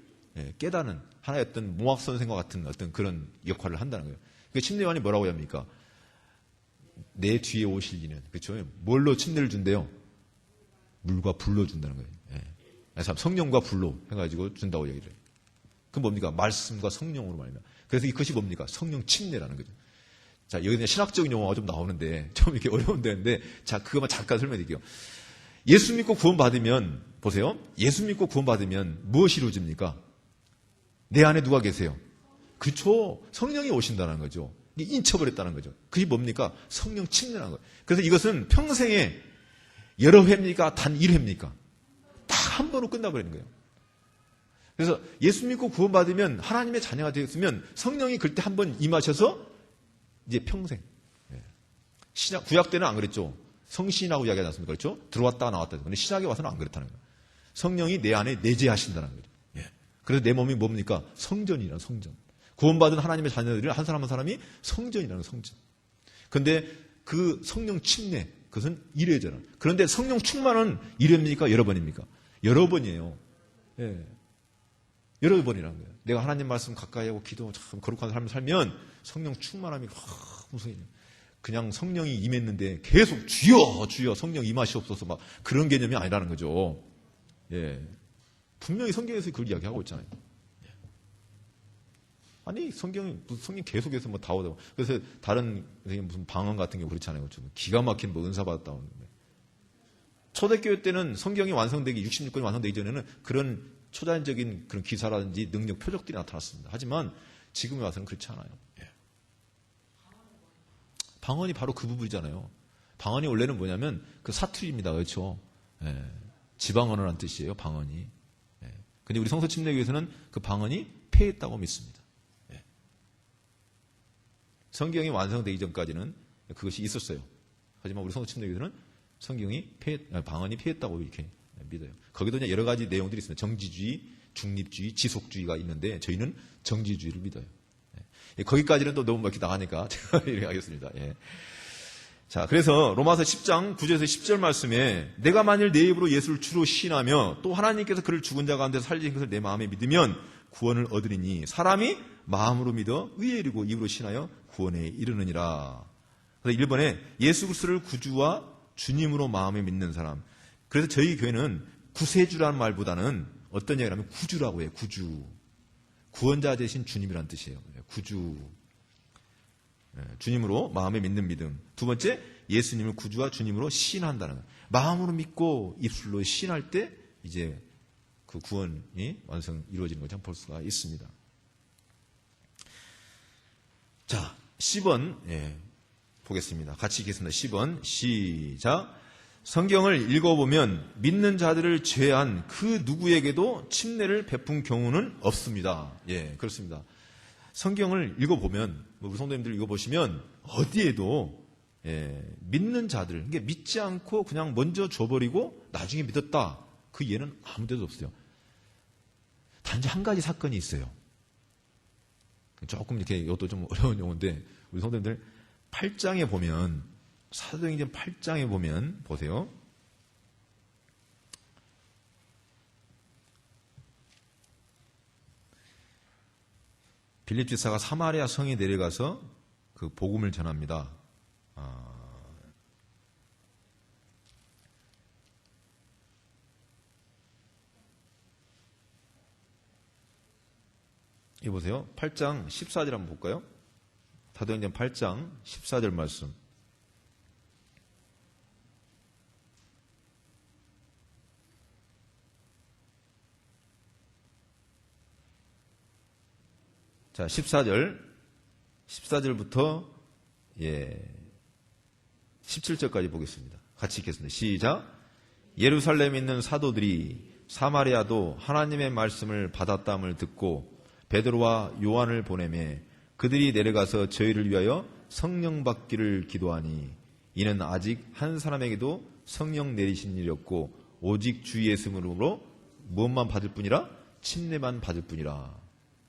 깨닫는 하나의 어떤 몽학 선생과 같은 어떤 그런 역할을 한다는 거예요. 그러니까 침례 요한이 뭐라고 합니까? 내 뒤에 오실 이는 그렇죠? 뭘로 침례를 준대요? 물과 불로 준다는 거예요. 예. 성령과 불로 해가지고 준다고 얘기를 해요. 그건 뭡니까? 말씀과 성령으로 말이야. 그래서 이것이 뭡니까? 성령 침례라는 거죠. 자, 여기는 신학적인 용어가 좀 나오는데, 좀 이렇게 어려운 데인데, 자, 그것만 잠깐 설명해 드릴게요. 예수 믿고 구원받으면, 보세요. 예수 믿고 구원받으면 무엇이 이루어집니까? 내 안에 누가 계세요? 그렇죠. 성령이 오신다는 거죠. 인쳐버렸다는 거죠. 그게 뭡니까? 성령 침례라는 거예요. 그래서 이것은 평생에 여러 회입니까? 단 1회입니까? 딱 한 번으로 끝나버리는 거예요. 그래서 예수 믿고 구원받으면 하나님의 자녀가 되었으면 성령이 그때 한 번 임하셔서 이제 평생. 신약, 구약 때는 안 그랬죠. 성신이라고 이야기하지 않습니까? 그렇죠? 들어왔다가 나왔다. 근데 신약에 와서는 안 그렇다는 거예요. 성령이 내 안에 내재하신다는 거죠. 그래서 내 몸이 뭡니까? 성전이라는 성전. 구원받은 하나님의 자녀들이 한 사람 한 사람이 성전이라는 성전. 그런데 그 성령 침례, 그것은 1회잖아요. 그런데 성령 충만은 1회입니까? 여러 번입니까? 여러 번이에요. 예. 여러 번이라는 거예요. 내가 하나님 말씀 가까이 하고 기도 참 거룩한 삶을 살면 성령 충만함이 무슨 그냥 성령이 임했는데 계속 주여 주여 성령 임하시옵소서 막 그런 개념이 아니라는 거죠. 예. 분명히 성경에서 그걸 이야기하고 있잖아요. 아니 성경 계속해서 뭐 다 오다고 그래서 다른 무슨 방언 같은 게 그렇잖아요. 좀 기가 막힌 뭐 은사 받았다 오는데 초대교회 때는 성경이 완성되기 66권이 완성되기 전에는 그런 초자연적인 그런 기사라든지 능력 표적들이 나타났습니다. 하지만 지금에 와서는 그렇지 않아요. 예. 방언이 바로 그 부분이잖아요. 방언이 원래는 뭐냐면 그 사투리입니다. 그렇죠? 예. 지방언어라는 뜻이에요. 방언이. 예. 근데 우리 성서 침례교에서는 그 방언이 폐했다고 믿습니다. 예. 성경이 완성되기 전까지는 그것이 있었어요. 하지만 우리 성서 침례교에서는 방언이 폐했다고 이렇게 믿어요. 거기도 그냥 여러 가지 내용들이 있습니다. 정지주의, 중립주의, 지속주의가 있는데 저희는 정지주의를 믿어요. 예. 거기까지는 또 너무 이렇게 나가니까 제가 이렇게 하겠습니다. 예. 자, 그래서 로마서 10장 9절에서 10절 말씀에 내가 만일 내 입으로 예수를 주로 시인하며 또 하나님께서 그를 죽은 자 가운데서 살리신 것을 내 마음에 믿으면 구원을 얻으리니 사람이 마음으로 믿어 의에 이르고 입으로 시인하여 구원에 이르느니라. 그래서 1번에 예수 그리스도를 구주와 주님으로 마음에 믿는 사람. 그래서 저희 교회는 구세주라는 말보다는 어떤 얘기를 하면 구주라고 해요. 구주. 구원자 되신 주님이라는 뜻이에요. 구주. 주님으로 마음에 믿는 믿음. 두 번째, 예수님을 구주와 주님으로 시인한다는 거예요. 마음으로 믿고 입술로 시인할 때 이제 그 구원이 완성 이루어지는 것을 볼 수가 있습니다. 자, 10번 보겠습니다. 같이 읽겠습니다. 10번 시작. 성경을 읽어보면 믿는 자들을 제외한 그 누구에게도 침례를 베푼 경우는 없습니다. 예, 그렇습니다. 성경을 읽어보면, 우리 성도님들 읽어보시면 어디에도 믿는 자들, 이게 믿지 않고 그냥 먼저 줘버리고 나중에 믿었다. 그 예는 아무 데도 없어요. 단지 한 가지 사건이 있어요. 조금 이렇게 이것도 좀 어려운 용어인데 우리 성도님들 8장에 보면 사도행전 8장에 보면 보세요. 빌립 지사가 사마리아 성에 내려가서 그 복음을 전합니다. 이 보세요. 8장 14절 한번 볼까요? 사도행전 8장 14절 말씀. 자, 14절부터 17절까지 보겠습니다. 같이 읽겠습니다. 시작. 예루살렘에 있는 사도들이 사마리아도 하나님의 말씀을 받았다함을 듣고 베드로와 요한을 보내매 그들이 내려가서 저희를 위하여 성령 받기를 기도하니 이는 아직 한 사람에게도 성령 내리신 일이 없고 오직 주 예수님으로 무엇만 받을 뿐이라 침례만 받을 뿐이라.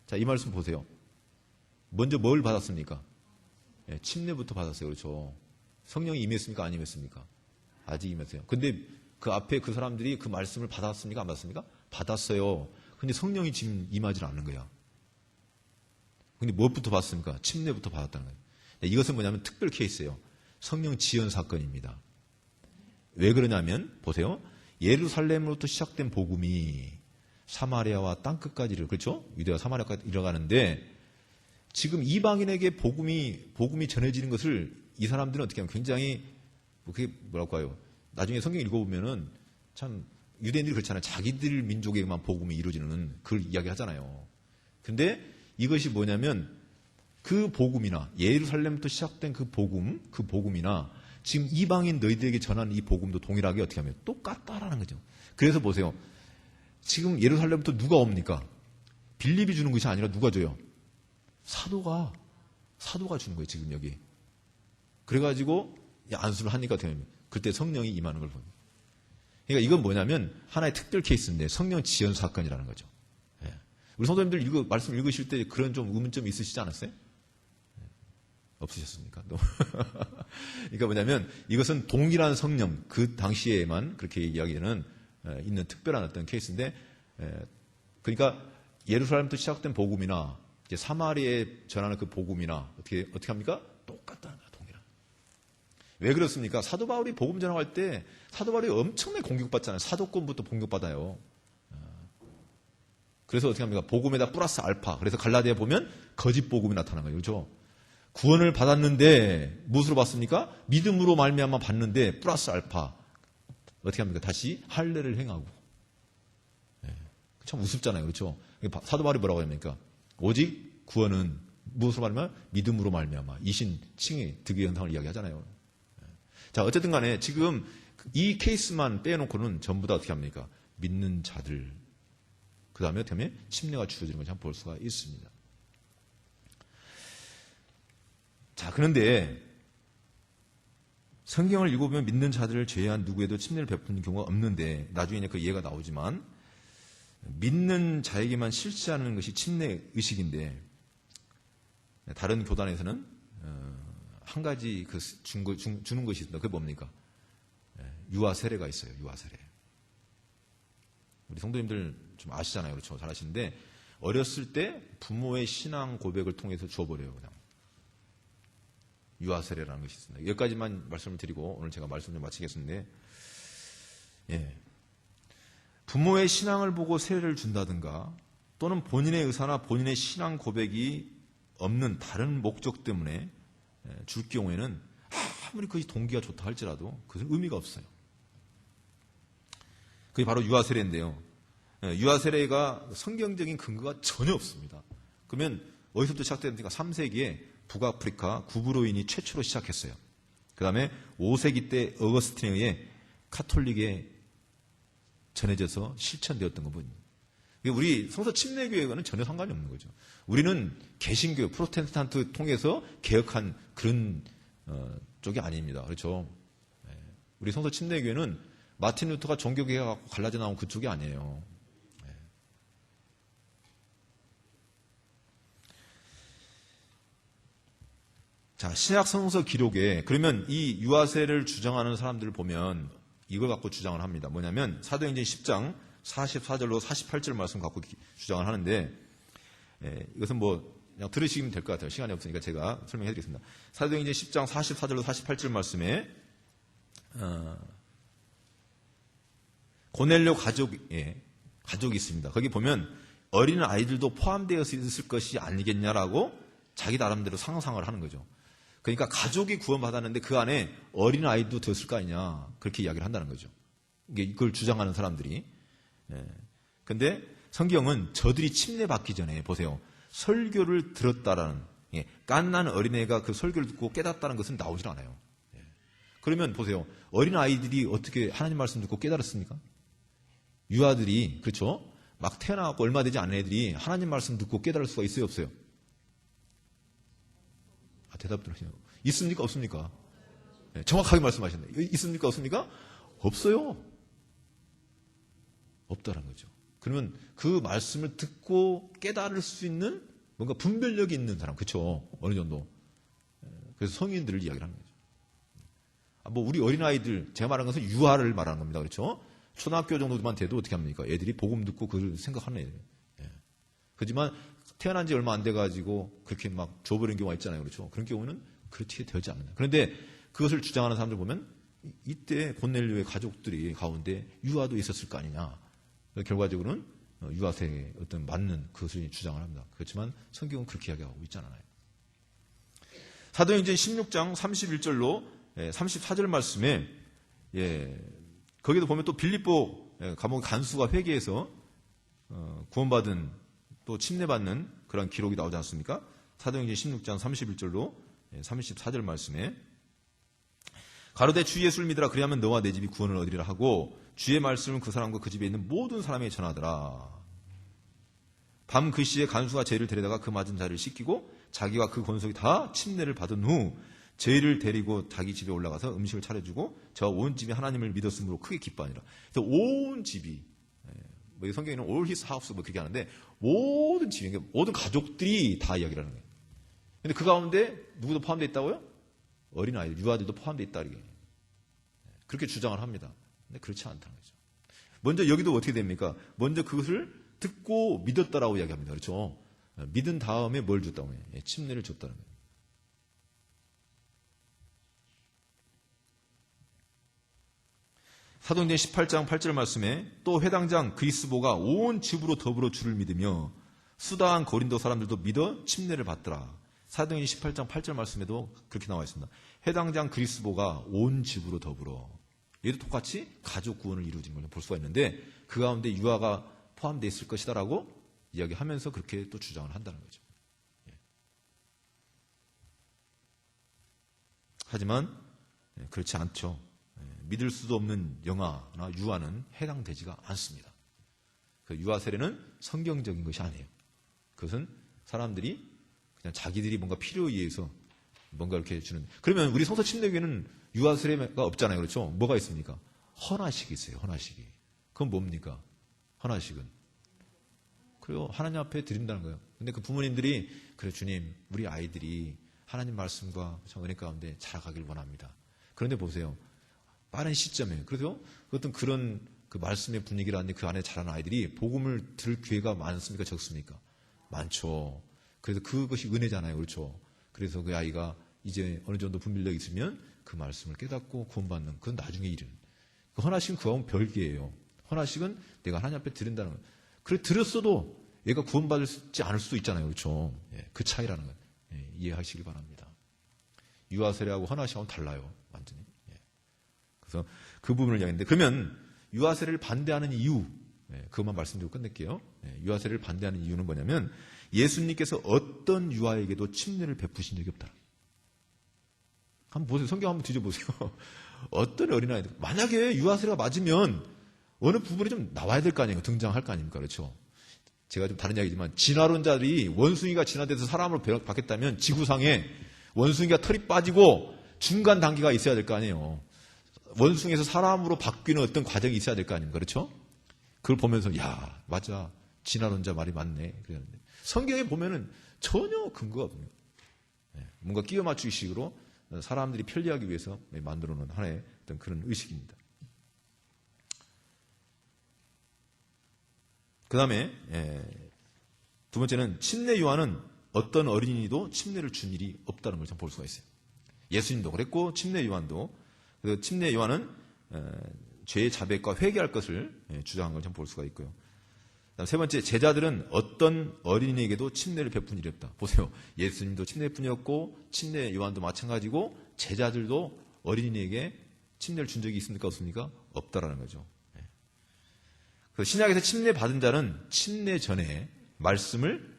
자, 이 말씀 보세요. 먼저 뭘 받았습니까? 침례부터 받았어요. 그렇죠? 성령이 임했습니까? 안 임했습니까? 아직 임했어요. 근데 그 앞에 그 사람들이 그 말씀을 받았습니까? 안 받았습니까? 받았어요. 근데 성령이 지금 임하지 않는 거야. 근데 무엇부터 받았습니까? 침례부터 받았다는 거예요. 이것은 뭐냐면 특별 케이스예요. 성령 지연 사건입니다. 왜 그러냐면 보세요. 예루살렘으로부터 시작된 복음이 사마리아와 땅끝까지 그렇죠? 유대와 사마리아까지 이뤄가는데 지금 이방인에게 복음이 전해지는 것을 이 사람들은 어떻게 하면 굉장히 그게 뭐랄까요? 나중에 성경 읽어보면은 참 유대인들이 그렇잖아요. 자기들 민족에만 복음이 이루어지는 그걸 이야기하잖아요. 근데 이것이 뭐냐면 그 복음이나 예루살렘부터 시작된 그 복음이나 지금 이방인 너희들에게 전하는 이 복음도 동일하게 어떻게 하면 똑같다라는 거죠. 그래서 보세요. 지금 예루살렘부터 누가 옵니까? 빌립이 주는 것이 아니라 누가 줘요? 사도가 주는 거예요. 지금 여기. 그래가지고 안수를 하니까 되면 그때 성령이 임하는 걸 봅니다. 그러니까 이건 뭐냐면 하나의 특별 케이스인데 성령 지연 사건이라는 거죠. 우리 성도님들 말씀 읽으실 때 그런 좀 의문점이 있으시지 않았어요? 없으셨습니까? 그러니까 뭐냐면 이것은 동일한 성령, 그 당시에만 그렇게 이야기는 있는 특별한 어떤 케이스인데, 그러니까 예루살렘부터 시작된 복음이나 이제 사마리아에 전하는 그 복음이나 어떻게 합니까? 똑같다는 거야, 동일한. 왜 그렇습니까? 사도 바울이 복음 전할 때 사도 바울이 엄청나게 공격받잖아요. 사도권부터 공격받아요. 그래서 어떻게 합니까? 복음에다 플러스 알파. 그래서 갈라디아 보면 거짓 복음이 나타나는 거예요. 그렇죠? 구원을 받았는데 무엇으로 받습니까? 믿음으로 말미암아 받는데 플러스 알파. 어떻게 합니까? 다시 할례를 행하고. 참 우습잖아요. 그렇죠? 사도 바울이 뭐라고 합니까? 오직 구원은 무엇으로 말미암아? 믿음으로 말미암아. 이신 칭의 득의 현상을 이야기하잖아요. 자, 어쨌든 간에 지금 이 케이스만 빼놓고는 전부 다 어떻게 합니까? 믿는 자들. 그 다음에 어떻게 하면 침례가 주어지는 걸 참 볼 수가 있습니다. 자, 그런데 성경을 읽어보면 믿는 자들을 제외한 누구에도 침례를 베푸는 경우가 없는데 나중에 그 예가 나오지만 믿는 자에게만 실시하는 것이 침례 의식인데 다른 교단에서는 한 가지 주는 것이 있습니다. 그게 뭡니까? 유아 세례가 있어요. 유아 세례. 우리 성도님들 좀 아시잖아요. 그렇죠? 잘 아시는데 어렸을 때 부모의 신앙 고백을 통해서 주어버려요. 그냥. 유아 세례라는 것이 있습니다. 여기까지만 말씀을 드리고 오늘 제가 말씀 좀 마치겠는데 부모의 신앙을 보고 세례를 준다든가 또는 본인의 의사나 본인의 신앙 고백이 없는 다른 목적 때문에 줄 경우에는 아무리 그것이 동기가 좋다 할지라도 그것은 의미가 없어요. 그게 바로 유아 세례인데요. 유아 세례가 성경적인 근거가 전혀 없습니다. 그러면 어디서부터 시작됐습니까? 3세기에 북아프리카 구브로인이 최초로 시작했어요. 그 다음에 5세기 때 어거스틴에 의해 카톨릭에 전해져서 실천되었던 것뿐입니다. 우리 성서 침례교회와는 전혀 상관이 없는 거죠. 우리는 개신교, 프로테스탄트 통해서 개혁한 그런 쪽이 아닙니다. 그렇죠? 우리 성서 침례교회는 마틴 루터가 종교개혁 갖고 갈라져 나온 그쪽이 아니에요. 자, 신약 성서 기록에 그러면 이 유아세를 주장하는 사람들을 보면 이걸 갖고 주장을 합니다. 뭐냐면 사도행전 10장 44절로 48절 말씀 갖고 주장을 하는데 이것은 뭐 그냥 들으시면 될 것 같아요. 시간이 없으니까 제가 설명해 드리겠습니다. 사도행전 10장 44절로 48절 말씀에 고넬료 가족이 있습니다. 거기 보면 어린 아이들도 포함되어 있을 것이 아니겠냐라고 자기 나름대로 상상을 하는 거죠. 그러니까 가족이 구원받았는데 그 안에 어린 아이도 들었을 거 아니냐 그렇게 이야기를 한다는 거죠. 이걸 주장하는 사람들이. 근데 성경은 저들이 침례받기 전에 보세요. 설교를 들었다라는 깐난 어린애가 그 설교를 듣고 깨닫다는 것은 나오질 않아요. 그러면 보세요. 어린 아이들이 어떻게 하나님 말씀 듣고 깨달았습니까? 유아들이 그렇죠? 막 태어나고 얼마 되지 않은 애들이 하나님 말씀 듣고 깨달을 수가 있어요, 없어요? 대답 들으세요. 있습니까, 없습니까? 정확하게 말씀하셨네. 있습니까, 없습니까? 없어요. 없다는 거죠. 그러면 그 말씀을 듣고 깨달을 수 있는 뭔가 분별력이 있는 사람, 그렇죠? 어느 정도. 그래서 성인들을 이야기를 하는 거죠. 뭐 우리 어린아이들, 제가 말하는 것은 유아를 말하는 겁니다. 그렇죠? 초등학교 정도만 돼도 어떻게 합니까? 애들이 복음 듣고 그걸 생각하는 애들. 그렇지만 태어난 지 얼마 안 돼가지고 그렇게 막 줘버린 경우가 있잖아요. 그렇죠? 그런 경우는 그렇게 되지 않는다. 그런데 그것을 주장하는 사람들 보면 이때 고넬료의 가족들이 가운데 유아도 있었을 거 아니냐. 결과적으로는 유아세에 어떤 맞는 그것을 주장을 합니다. 그렇지만 성경은 그렇게 이야기하고 있지 않아요. 사도행전 16장 31절로 34절 말씀에 거기도 보면 또 빌립보 감옥 간수가 회개해서 구원받은 또 침례받는 그런 기록이 나오지 않습니까? 사도행전 16장 31절로 34절 말씀에 가로되 주 예수를 믿으라 그리하면 너와 내 집이 구원을 얻으리라 하고 주의 말씀을 그 사람과 그 집에 있는 모든 사람에게 전하더라. 밤 그 시에 간수가 죄를 데려다가 그 맞은 자를 씻기고 자기와 그 권속이 다 침례를 받은 후 죄를 데리고 자기 집에 올라가서 음식을 차려주고 저 온 집이 하나님을 믿었으므로 크게 기뻐하니라. 그래서 온 집이 뭐 성경에는 all his house 뭐 그렇게 하는데 모든 집이 모든 가족들이 다 이야기를 하는 거예요. 근데 그 가운데 누구도 포함되어 있다고요? 어린 아이들, 유아들도 포함되어 있다 이게. 그렇게 주장을 합니다. 근데 그렇지 않다는 거죠. 먼저 여기도 어떻게 됩니까? 먼저 그것을 듣고 믿었다라고 이야기합니다. 그렇죠? 믿은 다음에 뭘 줬다고 해요? 침례를 줬다는 거예요. 사도행전 18장 8절 말씀에 또 회당장 그리스보가 온 집으로 더불어 주를 믿으며 수다한 고린도 사람들도 믿어 침례를 받더라. 사도행전 18장 8절 말씀에도 그렇게 나와 있습니다. 회당장 그리스보가 온 집으로 더불어. 얘도 똑같이 가족 구원을 이루어진 걸 볼 수가 있는데 그 가운데 유아가 포함되어 있을 것이다라고 이야기하면서 그렇게 또 주장을 한다는 거죠. 하지만 그렇지 않죠. 믿을 수도 없는 영아나 유아는 해당되지가 않습니다. 그 유아 세례는 성경적인 것이 아니에요. 그것은 사람들이 그냥 자기들이 뭔가 필요에 의해서 뭔가 이렇게 주는. 그러면 우리 성서 침례교회는 유아 세례가 없잖아요. 그렇죠? 뭐가 있습니까? 헌화식이 있어요. 헌화식이. 그건 뭡니까? 헌화식은. 그래요. 하나님 앞에 드린다는 거예요. 근데 그 부모님들이 그래 주님 우리 아이들이 하나님 말씀과 은혜 가운데 자라가길 원합니다. 그런데 보세요. 빠른 시점에 그래서 어떤 그런 그 말씀의 분위기라든지 그 안에 자라는 아이들이 복음을 들을 기회가 많습니까? 적습니까? 많죠. 그래서 그것이 은혜잖아요. 그렇죠? 그래서 그 아이가 이제 어느 정도 분별력이 있으면 그 말씀을 깨닫고 구원받는 그건 나중의 일은. 그 헌화식은 그거하고는 별개예요. 헌화식은 내가 하나님 앞에 드린다는 거예요. 그래 들었어도 얘가 구원받지 않을 수도 있잖아요. 그렇죠? 그 차이라는 걸 이해하시길 바랍니다. 유아 세례하고 헌화식하고는 달라요. 완전히. 그래서 그 부분을 이야기했는데 그러면 유아 세례를 반대하는 이유 그것만 말씀드리고 끝낼게요. 유아 세례를 반대하는 이유는 뭐냐면 예수님께서 어떤 유아에게도 침례를 베푸신 적이 없다. 한번 보세요. 성경 한번 뒤져보세요. 어떤 어린아이들 만약에 유아 세례가 맞으면 어느 부분이 좀 나와야 될 거 아니에요. 등장할 거 아닙니까? 그렇죠? 제가 좀 다른 이야기지만 진화론자들이 원숭이가 진화돼서 사람으로 받겠다면 지구상에 원숭이가 털이 빠지고 중간 단계가 있어야 될 거 아니에요. 원숭이에서 사람으로 바뀌는 어떤 과정이 있어야 될 거 아닙니까? 그렇죠? 그걸 보면서 야 맞아 진화론자 말이 맞네 그랬는데 성경에 보면은 전혀 근거가 없네요. 뭔가 끼워 맞추기식으로 사람들이 편리하기 위해서 만들어 놓은 하나의 어떤 그런 의식입니다. 그 다음에 두 번째는 침례 요한은 어떤 어린이도 침례를 준 일이 없다는 걸 좀 볼 수가 있어요. 예수님도 그랬고 침례 요한도. 그래서 침례 요한은 죄의 자백과 회개할 것을 주장한 걸 좀 볼 수가 있고요. 그다음 세 번째, 제자들은 어떤 어린이에게도 침례를 베푼 일이 없다. 보세요. 예수님도 침례뿐이었고 침례 요한도 마찬가지고 제자들도 어린이에게 침례를 준 적이 있습니까? 없습니까? 없다라는 거죠. 그 신약에서 침례 받은 자는 침례 전에 말씀을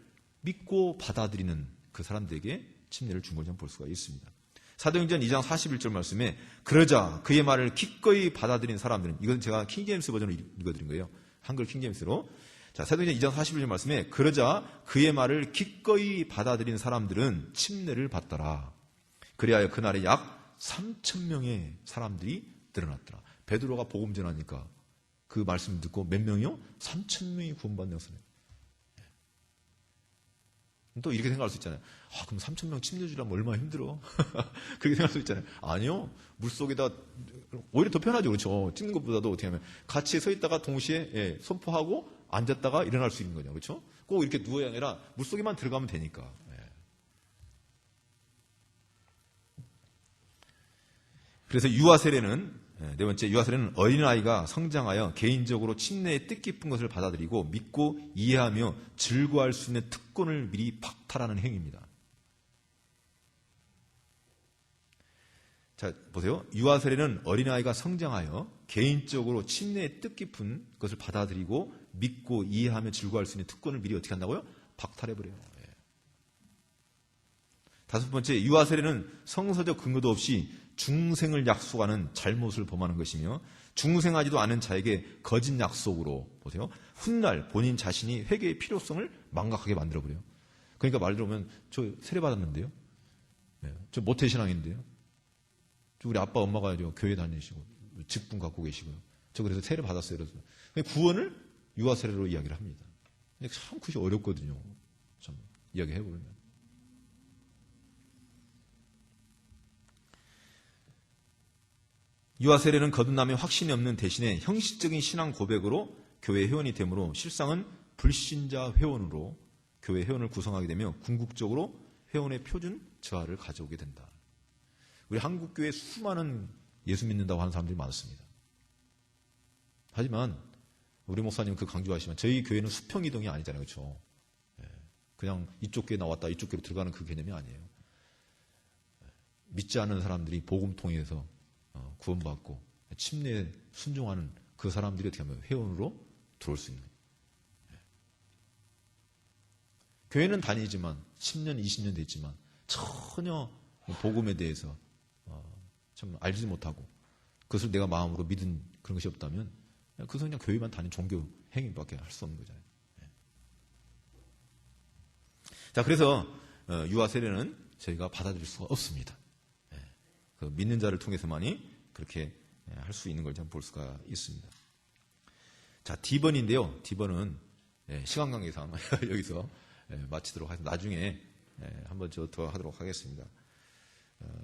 믿고 받아들이는 그 사람들에게 침례를 준 걸 좀 볼 수가 있습니다. 사도행전 2장 41절 말씀에 그러자 그의 말을 기꺼이 받아들인 사람들은, 이건 제가 킹제임스 버전으로 읽어드린 거예요. 한글 킹제임스로. 자, 사도행전 2장 41절 말씀에 그러자 그의 말을 기꺼이 받아들인 사람들은 침례를 받더라. 그리하여 그날에 약 3,000명의 사람들이 늘어났더라. 베드로가 복음 전하니까 그 말씀 듣고 몇 명이요? 3,000명이 구원받는 것을. 또 이렇게 생각할 수 있잖아요. 아, 그럼 3,000명 침례 주려면 얼마나 힘들어? 그렇게 생각할 수 있잖아요. 아니요. 물속에다, 오히려 더 편하죠. 그렇죠. 찍는 것보다도 어떻게 하면 같이 서 있다가 동시에 선포하고 앉았다가 일어날 수 있는 거죠. 그렇죠? 꼭 이렇게 누워야 아니라 물속에만 들어가면 되니까. 그래서 유아 세례는, 네 번째, 유아 세례는 어린아이가 성장하여 개인적으로 침례의 뜻깊은 것을 받아들이고 믿고 이해하며 즐거워할 수 있는 특권을 미리 박탈하는 행위입니다. 자, 보세요. 유아 세례는 어린아이가 성장하여 개인적으로 침례의 뜻깊은 것을 받아들이고 믿고 이해하며 즐거워할 수 있는 특권을 미리 어떻게 한다고요? 박탈해버려요. 다섯 번째, 유아 세례는 성서적 근거도 없이 중생을 약속하는 잘못을 범하는 것이며 중생하지도 않은 자에게 거짓 약속으로, 보세요, 훗날 본인 자신이 회개의 필요성을 망각하게 만들어버려요. 그러니까 말 들어보면 저 세례 받았는데요, 저 모태신앙인데요, 저 우리 아빠 엄마가 교회 다니시고 직분 갖고 계시고요, 저 그래서 세례 받았어요. 그래서 구원을 유아 세례로 이야기를 합니다. 참 그것이 어렵거든요. 참 이야기해보면. 유아 세례는 거듭남의 확신이 없는 대신에 형식적인 신앙 고백으로 교회 회원이 되므로 실상은 불신자 회원으로 교회 회원을 구성하게 되며 궁극적으로 회원의 표준 저하를 가져오게 된다. 우리 한국교회에 수많은 예수 믿는다고 하는 사람들이 많습니다. 하지만 우리 목사님 그 강조하시면 저희 교회는 수평이동이 아니잖아요. 그렇죠? 그냥 이쪽 교회 나왔다 이쪽 교회로 들어가는 그 개념이 아니에요. 믿지 않는 사람들이 복음 통해서 구원받고 침례에 순종하는 그 사람들이 어떻게 하면 회원으로 들어올 수 있는 거예요. 교회는 다니지만 10년, 20년 됐지만 전혀 복음에 대해서 참 알지 못하고 그것을 내가 마음으로 믿은 그런 것이 없다면 그것은 그냥 교회만 다니는 종교 행위밖에 할 수 없는 거잖아요. 자, 그래서 유아 세례는 저희가 받아들일 수가 없습니다. 그 믿는 자를 통해서만이 그렇게 할 수 있는 걸 좀 볼 수가 있습니다. 자, D번인데요. D번은 시간 관계상 여기서 마치도록 하겠습니다. 나중에 한번 더 하도록 하겠습니다.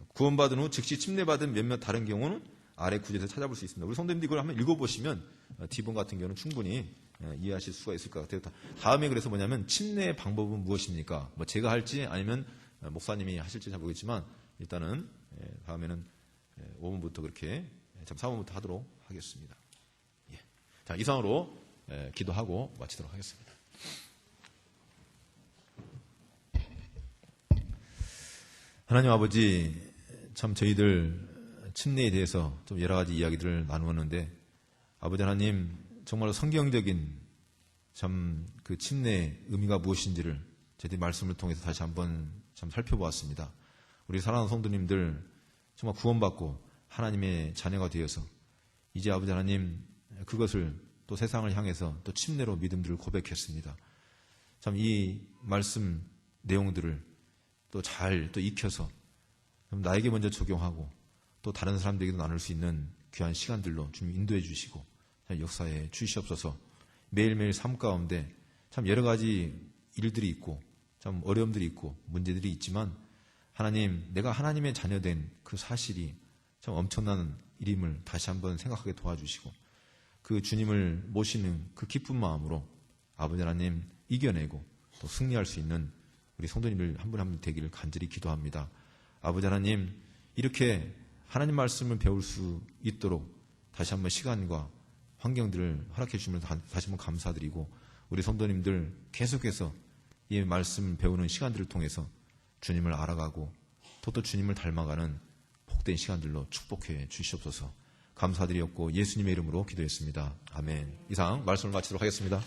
구원받은 후 즉시 침례받은 몇몇 다른 경우는 아래 구절에서 찾아볼 수 있습니다. 우리 성도님들이 이걸 한번 읽어보시면 D번 같은 경우는 충분히 이해하실 수가 있을 것 같아요. 다음에 그래서 뭐냐면 침례의 방법은 무엇입니까? 뭐 제가 할지 아니면 목사님이 하실지 잘 모르겠지만 일단은 다음에는 5분부터 그렇게 3분부터 하도록 하겠습니다. 자, 이상으로 기도하고 마치도록 하겠습니다. 하나님 아버지, 참 저희들 침례에 대해서 좀 여러 가지 이야기들을 나누었는데 아버지 하나님, 정말로 성경적인 참 그 침례의 의미가 무엇인지를 저희들이 말씀을 통해서 다시 한번 참 살펴보았습니다. 우리 사랑하는 성도님들 정말 구원받고 하나님의 자녀가 되어서 이제 아버지 하나님 그것을 또 세상을 향해서 또 침례로 믿음들을 고백했습니다. 참 이 말씀 내용들을 또 잘 또 익혀서 나에게 먼저 적용하고 또 다른 사람들에게도 나눌 수 있는 귀한 시간들로 주님 인도해 주시고 역사에 주시옵소서. 매일매일 삶 가운데 참 여러 가지 일들이 있고 참 어려움들이 있고 문제들이 있지만 하나님, 내가 하나님의 자녀된 그 사실이 참 엄청난 일임을 다시 한번 생각하게 도와주시고 그 주님을 모시는 그 기쁜 마음으로 아버지 하나님 이겨내고 또 승리할 수 있는 우리 성도님들 한 분 한 분 되기를 간절히 기도합니다. 아버지 하나님, 이렇게 하나님 말씀을 배울 수 있도록 다시 한번 시간과 환경들을 허락해 주시면 다시 한번 감사드리고 우리 성도님들 계속해서 이 말씀 배우는 시간들을 통해서 주님을 알아가고 또 주님을 닮아가는 복된 시간들로 축복해 주시옵소서. 감사드리었고 예수님의 이름으로 기도했습니다. 아멘. 이상 말씀을 마치도록 하겠습니다.